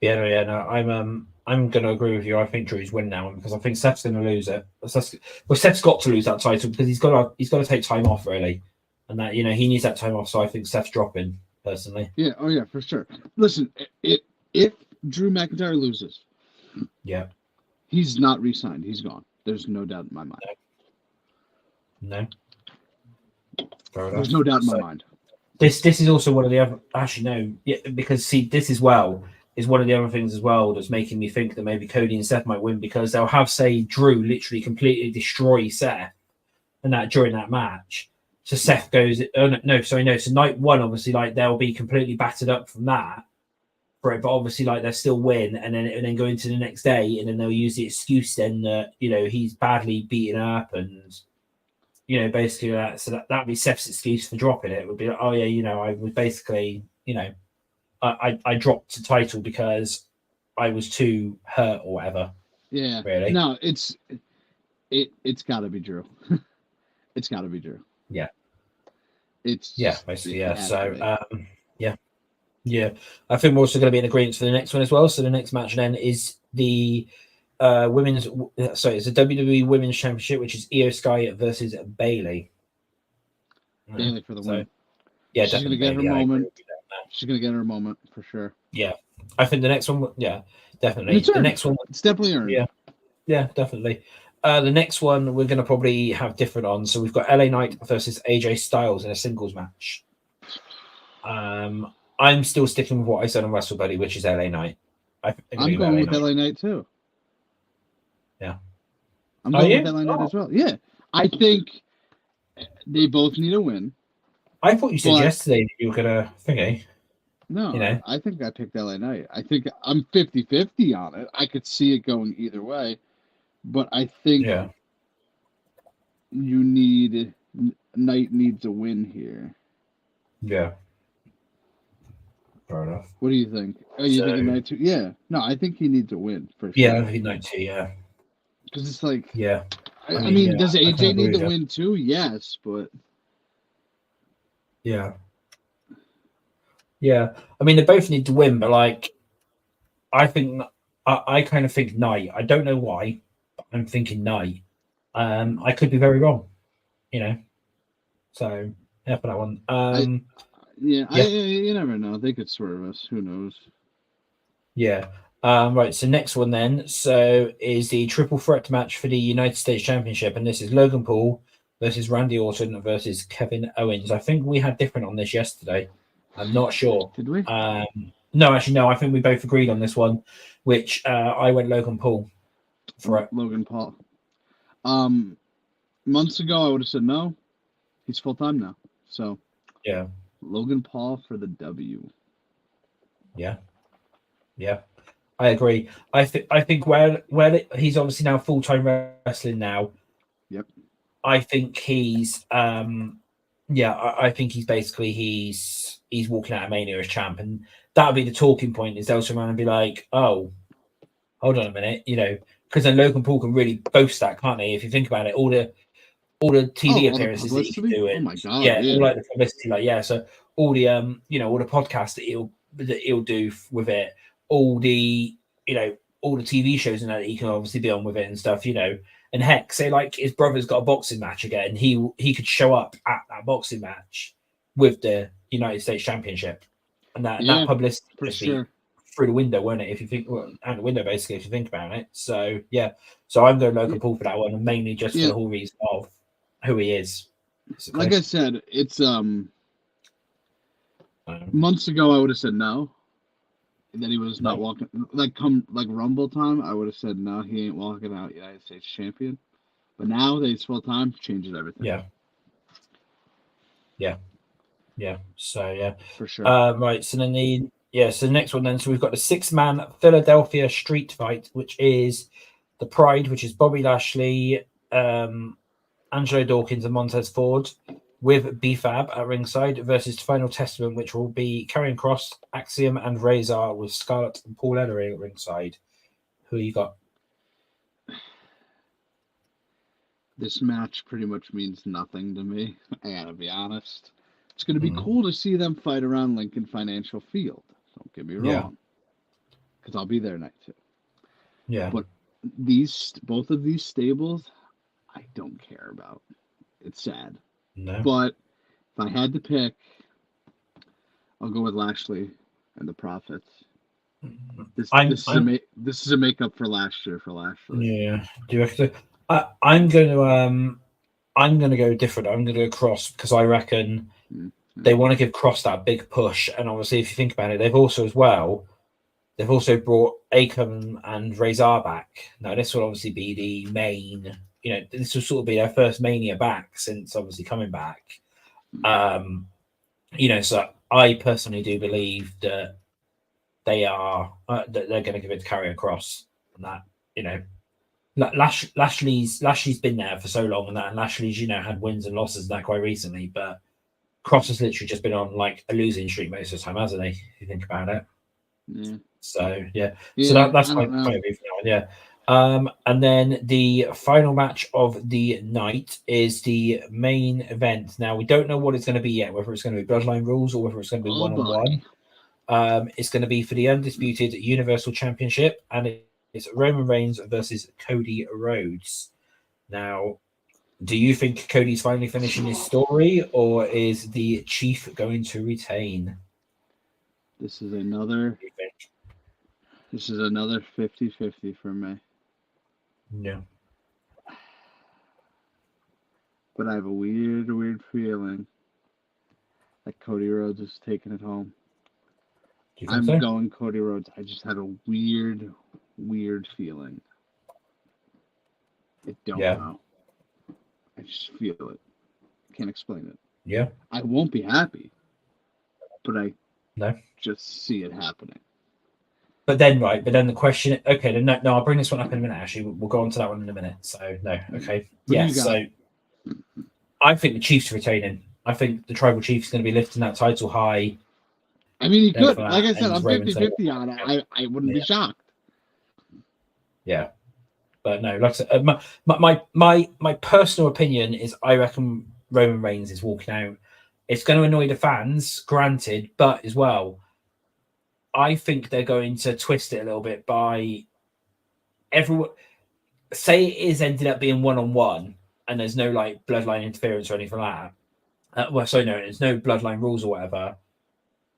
No, I'm going to agree with you. I think Drew's winning now because I think Seth's going to lose it. Seth's got to lose that title because he's got to take time off really, and that he needs that time off. So I think Seth's dropping personally. Yeah. Oh yeah, for sure. Listen, if Drew McIntyre loses, he's not re-signed. He's gone. There's no doubt in my mind. No. There's no doubt in my mind. This is also one of the other. Actually, no. Yeah, because see, this is one of the other things as well that's making me think that maybe Cody and Seth might win because they'll have, say, Drew literally completely destroy Seth and that during that match. So Seth goes, oh no, sorry, no. So night one, obviously, like they'll be completely battered up from that, right? But obviously, like they'll still win, and then go into the next day, and then they'll use the excuse then that he's badly beaten up, and basically that. So that'd be Seth's excuse for dropping it. It would be like, oh yeah, I was basically, I dropped the title because I was too hurt or whatever. Yeah. Really? No, it's got to be Drew. It's got to be Drew. Yeah. It's basically, yeah. So yeah. I think we're also going to be in agreement for the next one as well. So the next match then is the it's the WWE Women's Championship, which is Io Sky versus Bailey. Bailey for the win. Yeah, she's gonna get her moment. She's gonna get her moment for sure. Yeah, I think the next one. Yeah, definitely. The next one. It's definitely earned. Yeah, definitely. The next one we're going to probably have different on. So we've got LA Knight versus AJ Styles in a singles match. I'm still sticking with what I said on Wrestle Buddy, which is LA Knight. I'm going with LA Knight too. Yeah. I'm going with LA Knight as well. Yeah. I think they both need a win. I thought you said yesterday that you were going to thingy. No, I think I picked LA Knight. I think I'm 50-50 on it. I could see it going either way. But I think Knight needs a win here. Yeah. Fair enough. What do you think? Oh, you think Knight too? Yeah. No, I think he needs a win for sure. Yeah, I think Knight too, yeah. Because it's like... Yeah. I mean, does AJ need to win too? Yes, but... Yeah. Yeah. I mean, they both need to win, but like, I think... I kind of think Knight. I don't know why, but I'm thinking Knight. I could be very wrong, So, yeah, for that one. You never know. They could swerve us. Who knows? Yeah. Right. So next one then. So is the triple threat match for the United States Championship, and this is Logan Paul versus Randy Orton versus Kevin Owens. I think we had different on this yesterday. I'm not sure. Did we? No, actually, no. I think we both agreed on this one, which I went Logan Paul for it. Logan Paul. Months ago, I would have said no. He's full time now. So yeah. Logan Paul for the W. Yeah, I agree. I think where he's obviously now full time wrestling now. Yep. I think he's I think he's basically he's walking out of Mania as champ, and that'll be the talking point. Is they'll turn around and be like, oh, hold on a minute, because then Logan Paul can really boast that, can't he? If you think about it, all the TV appearances that he can do, oh my god, all like the publicity, so all the all the podcasts that he'll do with it, all the all the TV shows and that he can obviously be on with it and stuff, and heck, say like his brother's got a boxing match again, he could show up at that boxing match with the United States Championship, and that publicity for sure. Through the window, won't it? If you think out the window, basically, if you think about it. So so I'm going Logan Paul for that one, and mainly just for the whole reason of who he is. Basically. Like I said, it's months ago I would have said no. And then he was not walking like Rumble time, I would have said no, he ain't walking out United States champion. But now that he's full time, changes everything. Yeah. So for sure. Right. So then the next one then. So we've got the 6-man Philadelphia Street Fight, which is the Pride, which is Bobby Lashley, Angelo Dawkins, and Montez Ford, with B-Fab at ringside versus Final Testament, which will be Karrion Kross, Axiom, and Razor, with Scarlett and Paul Ellering at ringside. Who you got? This match pretty much means nothing to me. I gotta be honest. It's gonna be cool to see them fight around Lincoln Financial Field. Don't get me wrong, because I'll be there night too. Yeah, but both of these stables, I don't care about. It's sad. No. But if I had to pick, I'll go with Lashley and the Profits. This is a makeup for last year for Lashley. Yeah. Do you reckon? I'm going to go different. I'm going to go Cross, because I reckon they want to give Cross that big push. And obviously, if you think about it, they've also brought Akam and Razor back. Now, this will obviously be the main. This will sort of be their first Mania back since obviously coming back. So I personally do believe that they are that they're going to give it to Karrion Kross, and that Lashley's been there for so long, and Lashley's had wins and losses and that quite recently, but Cross has literally just been on like a losing streak most of the time, hasn't he? If you think about it. Yeah. So so that's my point of view for now. Yeah. And then the final match of the night is the main event. Now we don't know what it's going to be yet, whether it's going to be Bloodline Rules or whether it's going to be one-on-one. It's going to be for the undisputed Universal Championship, and it's Roman Reigns versus Cody Rhodes. Now, do you think Cody's finally finishing his story, or is the Chief going to retain? This is another 50-50 for me. Yeah. But I have a weird feeling that Cody Rhodes is taking it home. I'm going Cody Rhodes. I just had a weird feeling. I don't know. I just feel it. Can't explain it. Yeah. I won't be happy, but I just see it happening. But then the question. Okay, then no, I'll bring this one up in a minute. Actually, we'll go on to that one in a minute. So no, okay, So I think the Chiefs retaining. I think the Tribal Chief is going to be lifting that title high. I mean, he could. Like I said, I'm 50-50 on it. I wouldn't be shocked. Yeah. But no, like I said, my personal opinion is I reckon Roman Reigns is walking out. It's going to annoy the fans, granted, but as well, I think they're going to twist it a little bit by everyone. Say it is ended up being one-on-one, and there's no like bloodline interference or anything like that. There's no bloodline rules or whatever.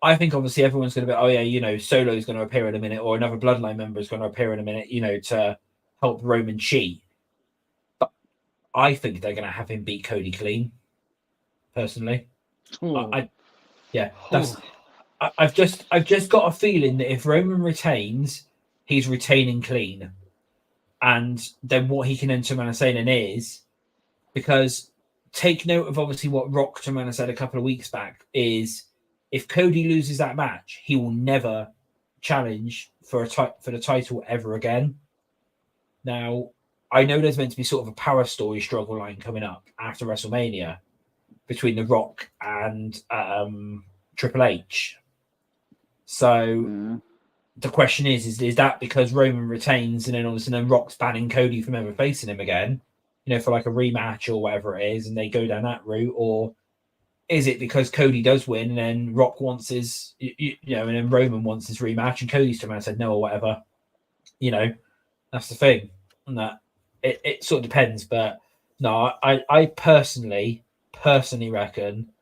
I think obviously everyone's going to be, Solo's going to appear in a minute, or another bloodline member is going to appear in a minute, to help Roman cheat. But I think they're going to have him beat Cody clean. Personally, I've just got a feeling that if Roman retains, he's retaining clean, and then what he can then turn around and say then is, because take note of obviously what Rock turned around and said a couple of weeks back is, if Cody loses that match, he will never challenge for the title ever again. Now, I know there's meant to be sort of a power story struggle line coming up after WrestleMania between The Rock and Triple H. So the question is that because Roman retains and then all of a sudden Rock's banning Cody from ever facing him again, for like a rematch or whatever it is, and they go down that route, or is it because Cody does win and then Rock wants his, and then Roman wants his rematch and Cody's come out and said no or whatever? That's the thing. And that it sort of depends, but no, I personally reckon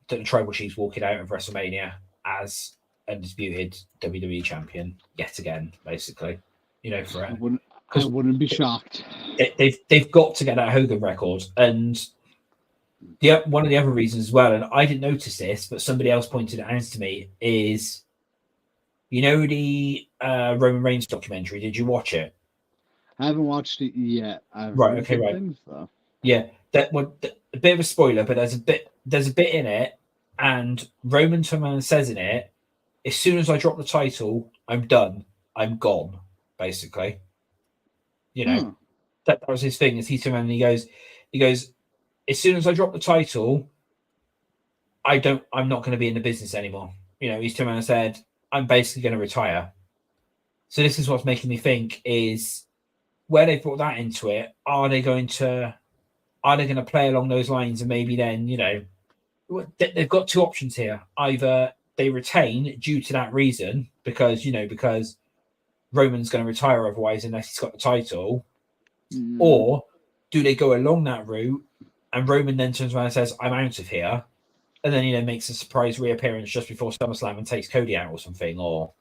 that the Tribal Chief's walking out of WrestleMania as undisputed WWE champion yet again, basically. For it. I wouldn't be shocked. They've got to get that Hogan record, and one of the other reasons as well, and I didn't notice this, but somebody else pointed it out to me, is the Roman Reigns documentary. Did you watch it? I haven't watched it yet. Right. Things, though. Yeah, that one. A bit of a spoiler, but there's a bit in it, and Roman Turman says in it, as soon as I drop the title, I'm done. I'm gone, basically. That was his thing. As he turned around and he goes, as soon as I drop the title, I'm not going to be in the business anymore. He's turned around and said, I'm basically going to retire. So this is what's making me think is, where they brought that into it, are they going to play along those lines, and maybe then, they've got two options here. Either they retain due to that reason, because Roman's going to retire otherwise unless he's got the title, or do they go along that route and Roman then turns around and says, I'm out of here, and then makes a surprise reappearance just before SummerSlam and takes Cody out or something, or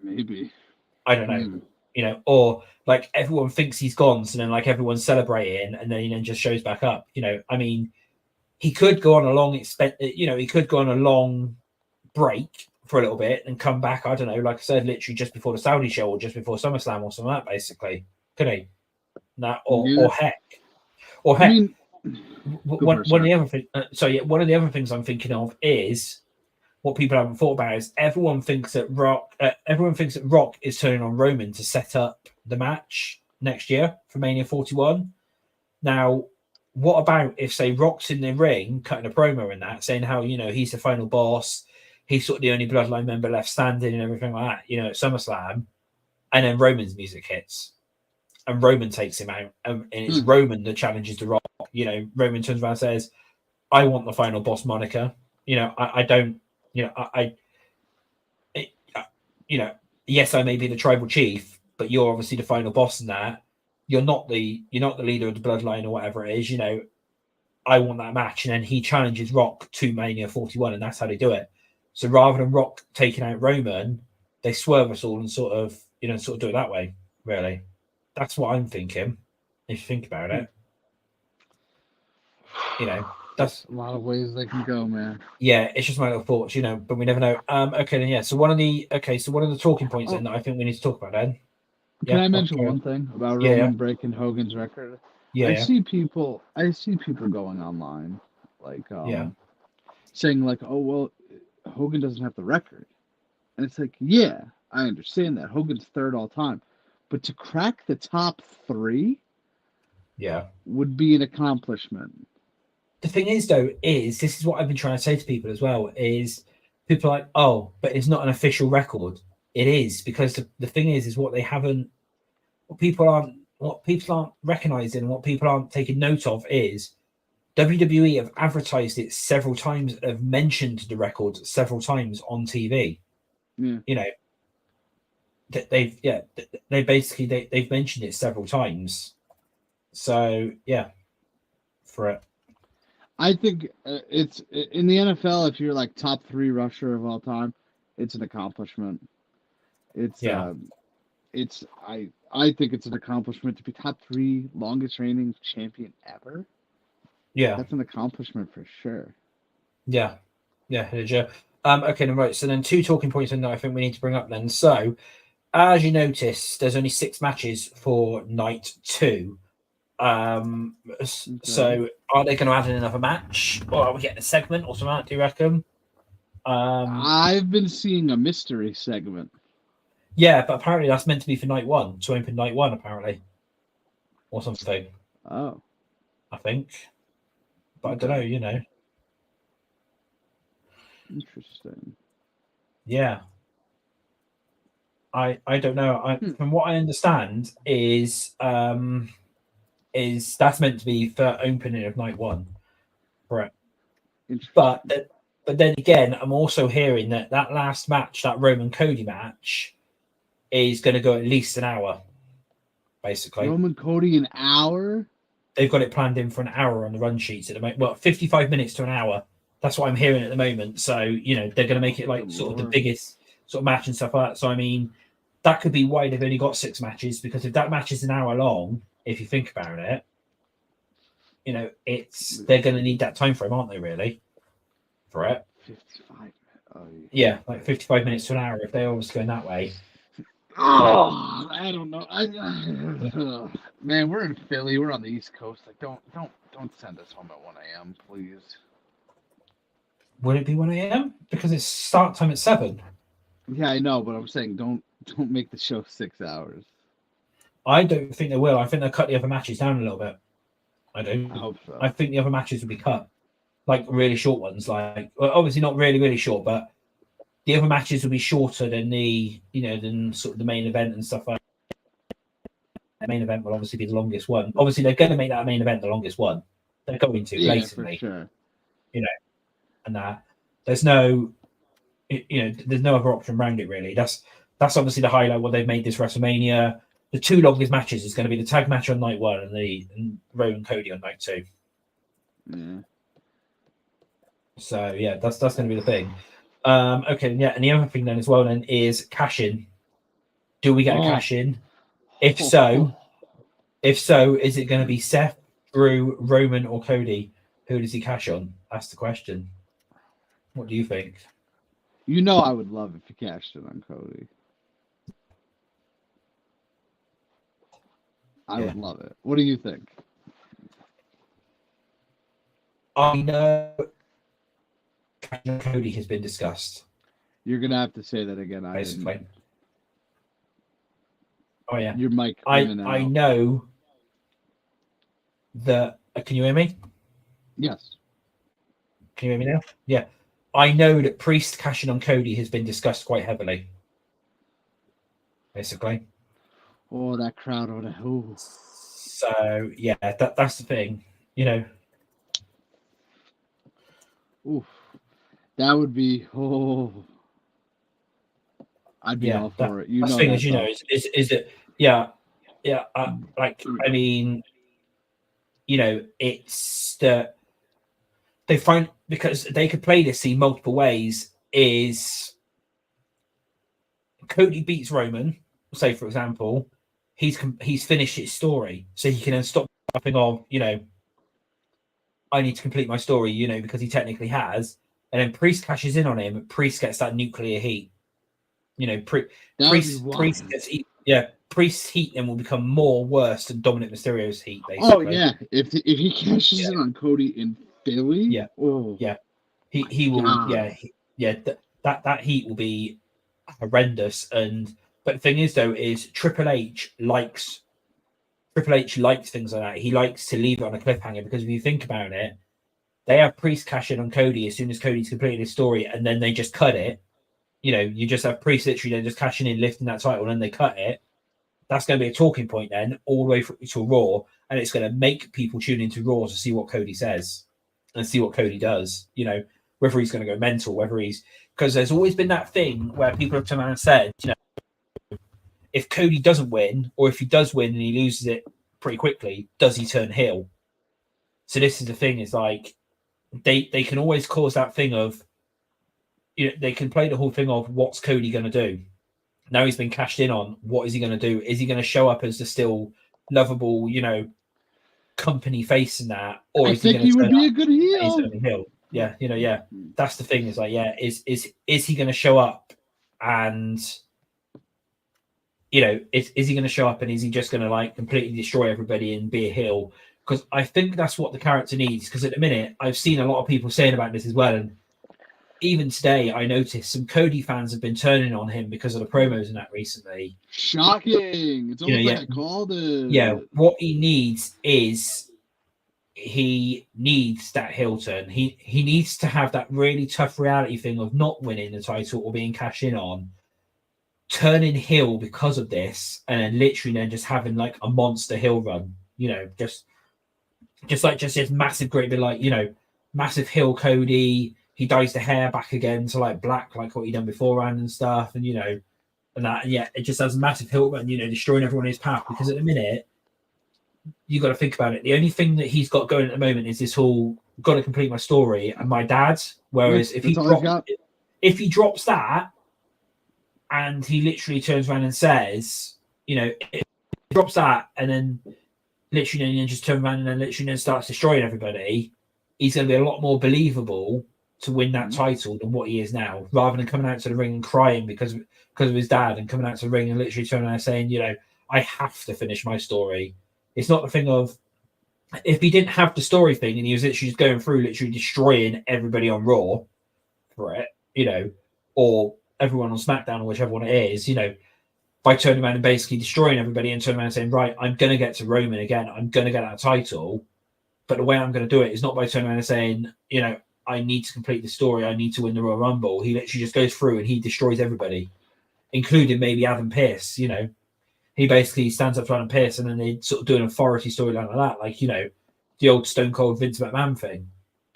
maybe, I don't know. Or like everyone thinks he's gone, so then like everyone's celebrating, and then he then just shows back up. I mean, he could go on a long he could go on a long break for a little bit and come back. I don't know, like I said, literally just before the Saudi show or just before SummerSlam or something like that, basically. Could he? Or heck. I mean, one of the other things. One of the other things I'm thinking of is what people haven't thought about is everyone thinks that Rock is turning on Roman to set up the match next year for Mania 41. Now, what about if, say, Rock's in the ring cutting a promo in that, saying how, he's the final boss, he's sort of the only bloodline member left standing and everything like that, at SummerSlam, and then Roman's music hits and Roman takes him out, and it's Roman that challenges the Rock. Roman turns around and says, I want the final boss moniker. I don't, yes, I may be the tribal chief, but you're obviously the final boss in that. You're not the leader of the bloodline or whatever it is. I want that match, and then he challenges Rock to Mania 41, and that's how they do it. So rather than Rock taking out Roman, they swerve us all and sort of do it that way. Really, that's what I'm thinking. If you think about it, that's a lot of ways they can go, man. Yeah, it's just my little thoughts, but we never know. Okay, then So one of the talking points then that I think we need to talk about then. Can I mention one thing about Roman breaking Hogan's record? I see people going online saying like, oh well, Hogan doesn't have the record. And it's like, yeah, I understand that. Hogan's third all time. But to crack the top 3 would be an accomplishment. The thing is, though, this is what I've been trying to say to people as well, is people are like, oh, but it's not an official record. It is, because the thing is what people aren't recognizing, what people aren't taking note of is WWE have advertised it several times, have mentioned the record several times on TV. Yeah. They've mentioned it several times. So for it. I think it's in the NFL. If you're like top 3 rusher of all time, it's an accomplishment. I think it's an accomplishment to be top 3 longest reigning champion ever. Yeah, that's an accomplishment for sure. Yeah. Okay, then right. So then 2 talking points in that I think we need to bring up then. So as you notice, there's only 6 matches for night 2. So are they going to add in another match, or are we getting a segment or something? Do you reckon? I've been seeing a mystery segment. Yeah, but apparently that's meant to be for night 1, to open night 1, apparently, or something. Oh, I think, but I don't know. Interesting. Yeah. I don't know. From what I understand is that's meant to be for opening of night 1, correct? But then again, I'm also hearing that last match, that Roman Cody match, is going to go at least an hour. Basically, Roman Cody an hour. They've got it planned in for an hour on the run sheets at the moment. Well, 55 minutes to an hour. That's what I'm hearing at the moment. So they're going to make it like sort of the biggest sort of match and stuff like that. So I mean, that could be why they've only got 6 matches, because if that match is an hour long, if you think about it, they're going to need that time frame, aren't they? Really, for it. 55. Yeah, like 55 minutes to an hour if they're always going that way. Oh, I don't know. Man, we're in Philly. We're on the East Coast. Like, don't send us home at 1 a.m., please. Would it be 1 a.m.? Because it's start time at 7. Yeah, I know, but I'm saying don't make the show 6 hours. I don't think they will. I think they'll cut the other matches down a little bit. I do. I hope so. I think the other matches will be cut, like really short ones. Like, well, obviously not really, really short, but the other matches will be shorter than than sort of the main event and stuff like that. The main event will obviously be the longest one. Obviously, they're going to make that main event the longest one. They're going to, blatantly. For sure. And that there's no other option around it, really. That's obviously the highlight. What they've made this WrestleMania. The 2 longest matches is going to be the tag match on night 1 and Roman Cody on night 2. Yeah. So yeah, that's going to be the thing. Okay, yeah, and the other thing then as well then is cash in. Do we get a cash in? If so, is it going to be Seth, Drew, Roman, or Cody? Who does he cash on? That's the question. What do you think? I would love if you cashed in on Cody. I would love it. What do you think? I know Cody has been discussed. You're gonna have to say that again. Basically. Oh yeah. Your mic. I know that. Can you hear me? Yes. Can you hear me now? Yeah. I know that Priest cashing on Cody has been discussed quite heavily. Basically. Oh, that crowd would have. Oh. So yeah, that's the thing. You know. Oof. That would be. Oh. I'd be all for it. You know. Thing is, you know, is that I mean, you know, it's that they find, because they could play this in multiple ways, is Cody beats Roman, say for example, he's finished his story, so he can then stop upping on, you know, I need to complete my story, you know, because he technically has, and then Priest cashes in on him. Priest gets that nuclear heat, you know. Priest gets Priest's heat then will become more worse than Dominic Mysterio's heat. Basically. Oh yeah, if he cashes in on Cody in Philly, he will, that heat will be horrendous. But the thing is, though, is Triple H likes things like that. He likes to leave it on a cliffhanger, because if you think about it, they have Priest cash in on Cody as soon as Cody's completed his story, and then they just cut it. You know, you just have Priest literally then just cashing in, lifting that title, and then they cut it. That's going to be a talking point then all the way to Raw, and it's going to make people tune into Raw to see what Cody says and see what Cody does. You know, whether he's going to go mental, because there's always been that thing where people have come out and said, you know, if Cody doesn't win, or if he does win and he loses it pretty quickly, does he turn heel? So this is the thing, is like they can always cause that thing of, you know, they can play the whole thing of what's Cody going to do. Now he's been cashed in on, what is he going to do? Is he going to show up as the still lovable, you know, company face in that, or is he would be a good heel? Yeah, you know, that's the thing. Is like, is he going to show up, and you know, is he going to show up, and is he just going to like completely destroy everybody and be a heel? Because I think that's what the character needs. Because at the minute, I've seen a lot of people saying about this as well, and even today, I noticed some Cody fans have been turning on him because of the promos and that recently. Shocking! It's almost like I called it. Yeah, what he needs is that heel turn. He needs to have that really tough reality thing of not winning the title or being cashed in on, turning heel because of this, and then literally then just having like a monster heel run. You know, just this massive, great bit, like, you know, massive heel Cody. He dyes the hair back again to like black, like what he done beforehand and stuff, and you know, and that, and it just has a massive hill run, you know, destroying everyone in his path. Because at the minute, you got to think about it. The only thing that he's got going at the moment is this whole got to complete my story and my dad. Whereas if he drops that, and he literally turns around and says, you know, if he drops that, and then literally then just turn around and then literally then starts destroying everybody, he's going to be a lot more believable to win that title than what he is now, rather than coming out to the ring and crying because of his dad, and coming out to the ring and literally turning around and saying, you know, I have to finish my story. It's not the thing of, if he didn't have the story thing and he was literally just going through literally destroying everybody on Raw for it, you know, or everyone on SmackDown or whichever one it is, you know, by turning around and basically destroying everybody and turning around and saying, right, I'm going to get to Roman again, I'm going to get that title, but the way I'm going to do it is not by turning around and saying, you know, I need to complete the story, I need to win the Royal Rumble. He literally just goes through and he destroys everybody, including maybe Adam Pearce. You know, he basically stands up to Adam Pearce, and then they sort of do an authority storyline like that, like, you know, the old Stone Cold Vince McMahon thing,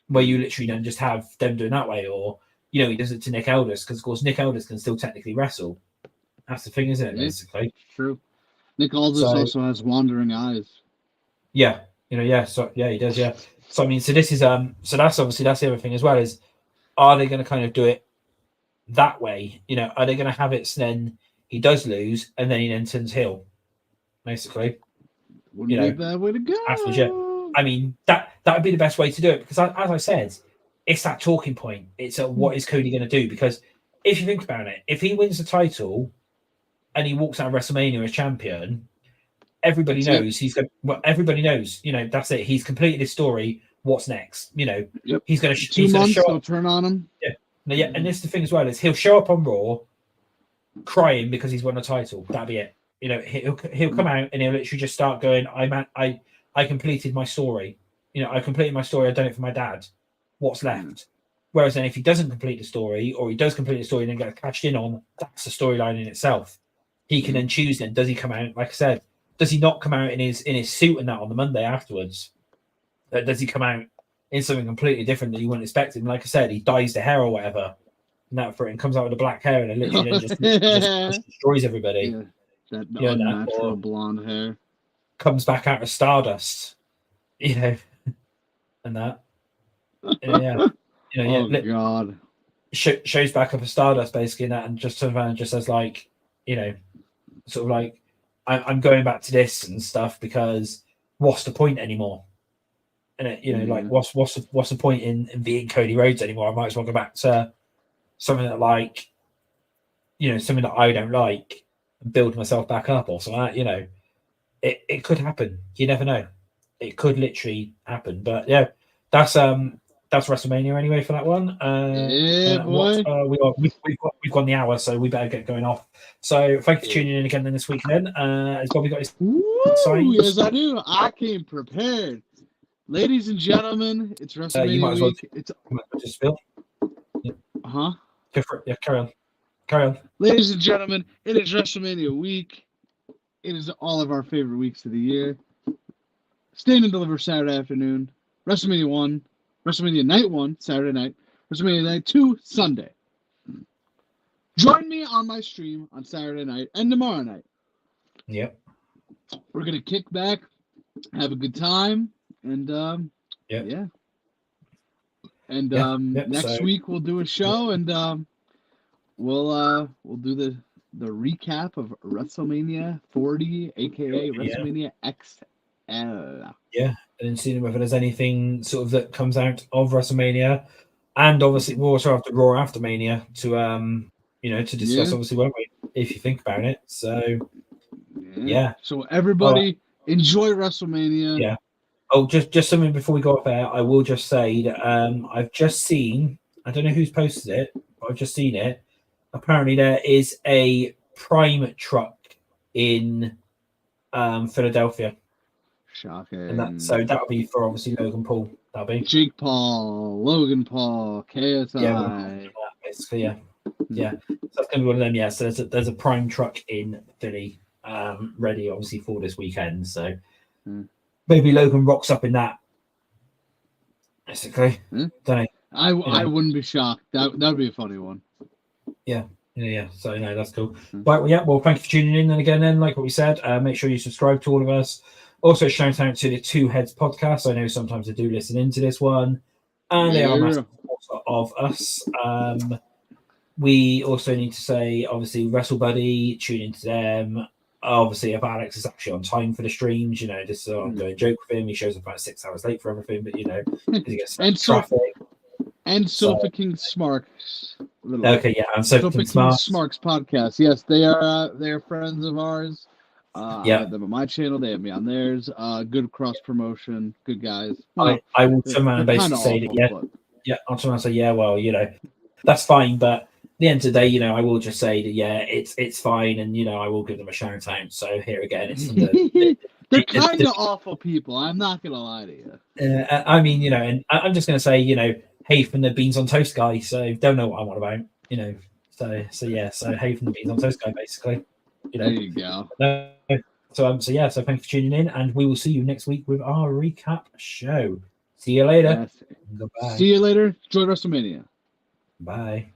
where you literally don't just have them doing that way. Or, you know, he does it to Nick Aldis, because of course Nick Aldis can still technically wrestle. That's the thing, isn't it? Basically, true. Nick Aldis also has wandering eyes. Yeah, you know, he does. Yeah. So I mean, so this is so that's obviously, that's the other thing as well, is, are they going to kind of do it that way? You know, are they going to have it so then he does lose and then he then turns heel, basically? Wouldn't be that way to go. That's legit. I mean, that would be the best way to do it, because as I said, it's that talking point. It's what is Cody going to do? Because if you think about it, if he wins the title and he walks out of WrestleMania as champion, everybody knows he's going. Well, everybody knows, you know, that's it. He's completed his story. what's next. You know, Yep. he's going to 2 months. show They'll up. turn on him. No, yeah, and this is the thing as well is he'll show up on Raw, crying because he's won a title. That'll be it. You know, he'll come out and he'll literally just start going, I completed my story. You know, I completed my story. I've done it for my dad. What's left? Whereas then if he doesn't complete the story, or he does complete the story and then gets cashed in on, that's the storyline in itself. He can then choose then, does he come out, like I said, does he not come out in his suit and that on the Monday afterwards? Does he come out in something completely different that you wouldn't expect him? Like I said, he dyes the hair or whatever, and that for it, and comes out with the black hair and literally then just destroys everybody. Yeah, that unnatural blonde hair. Comes back out of Stardust, you know, and that. Yeah. You know, God. Shows back up a Stardust basically and that, and just turns around and just says like, you know, sort of like, I'm going back to this and stuff because what's the point anymore? And it, you know, like what's the point in being Cody Rhodes anymore? I might as well go back to something that like, you know, something that I don't like and build myself back up or something like that, you know. It could happen. You never know. It could literally happen. But yeah, that's WrestleMania anyway for that one. Boy. We've gone the hour, so we better get going off. So thank you for tuning in again this weekend. Has Bobby got his signs? Yes, I do. I came prepared. Ladies and gentlemen, it's WrestleMania you might as well week. It's just spill. Go for it. Yeah, carry on. Ladies and gentlemen, it is WrestleMania week. It is all of our favorite weeks of the year. Stand and Deliver Saturday afternoon. WrestleMania 1. WrestleMania Night 1, Saturday night. WrestleMania Night 2, Sunday. Join me on my stream on Saturday night and tomorrow night. Yep. We're going to kick back, have a good time, and yeah. And next week we'll do a show, and we'll do the recap of WrestleMania 40, aka WrestleMania XL. Yeah, and seeing whether there's anything sort of that comes out of WrestleMania, and obviously we'll also have to Raw after Mania to to discuss. Obviously, won't we? If you think about it, so yeah. So everybody enjoy WrestleMania. Yeah. Oh, just something before we go up there. I will just say that I've just seen. I don't know who's posted it, but I've just seen it. Apparently, there is a Prime truck in Philadelphia. Shocking. And that'll be for obviously Logan Paul. That'll be Jake Paul, Logan Paul, KSI. Yeah, basically, yeah. So that's gonna be one of them. Yeah. So there's a Prime truck in Philly, ready obviously for this weekend. So maybe Logan rocks up in that. Basically, don't know. I wouldn't be shocked. That would be a funny one. Yeah. So that's cool. But well, thank you for tuning in. And again, then like what we said, make sure you subscribe to all of us. Also, shout out to the Two Heads podcast. I know sometimes they do listen into this one, and they are massive supporters of us. We also need to say, obviously, Wrestle Buddy, tune into them. Obviously, if Alex is actually on time for the streams, this is an ongoing joke with him. He shows up about 6 hours late for everything, but he gets traffic. And Sofa King Smarks. Okay, yeah, and Sofa King Smarks podcast. Yes, they are friends of ours. I have them on my channel. They have me on theirs. Good cross promotion. Good guys. Well, I will turn around and basically say that I'll turn around and say well, that's fine. But at the end of the day, I will just say that it's fine, and I will give them a shout out. So here again, it's they're kind of awful people. I'm not gonna lie to you. I mean, and I'm just gonna say, hey from the beans on toast guy. So don't know what I'm on about, So hey from the beans on toast guy, basically. There you go. So thank you for tuning in, and we will see you next week with our recap show. See you later. Yes. Goodbye. See you later. Enjoy WrestleMania. Bye.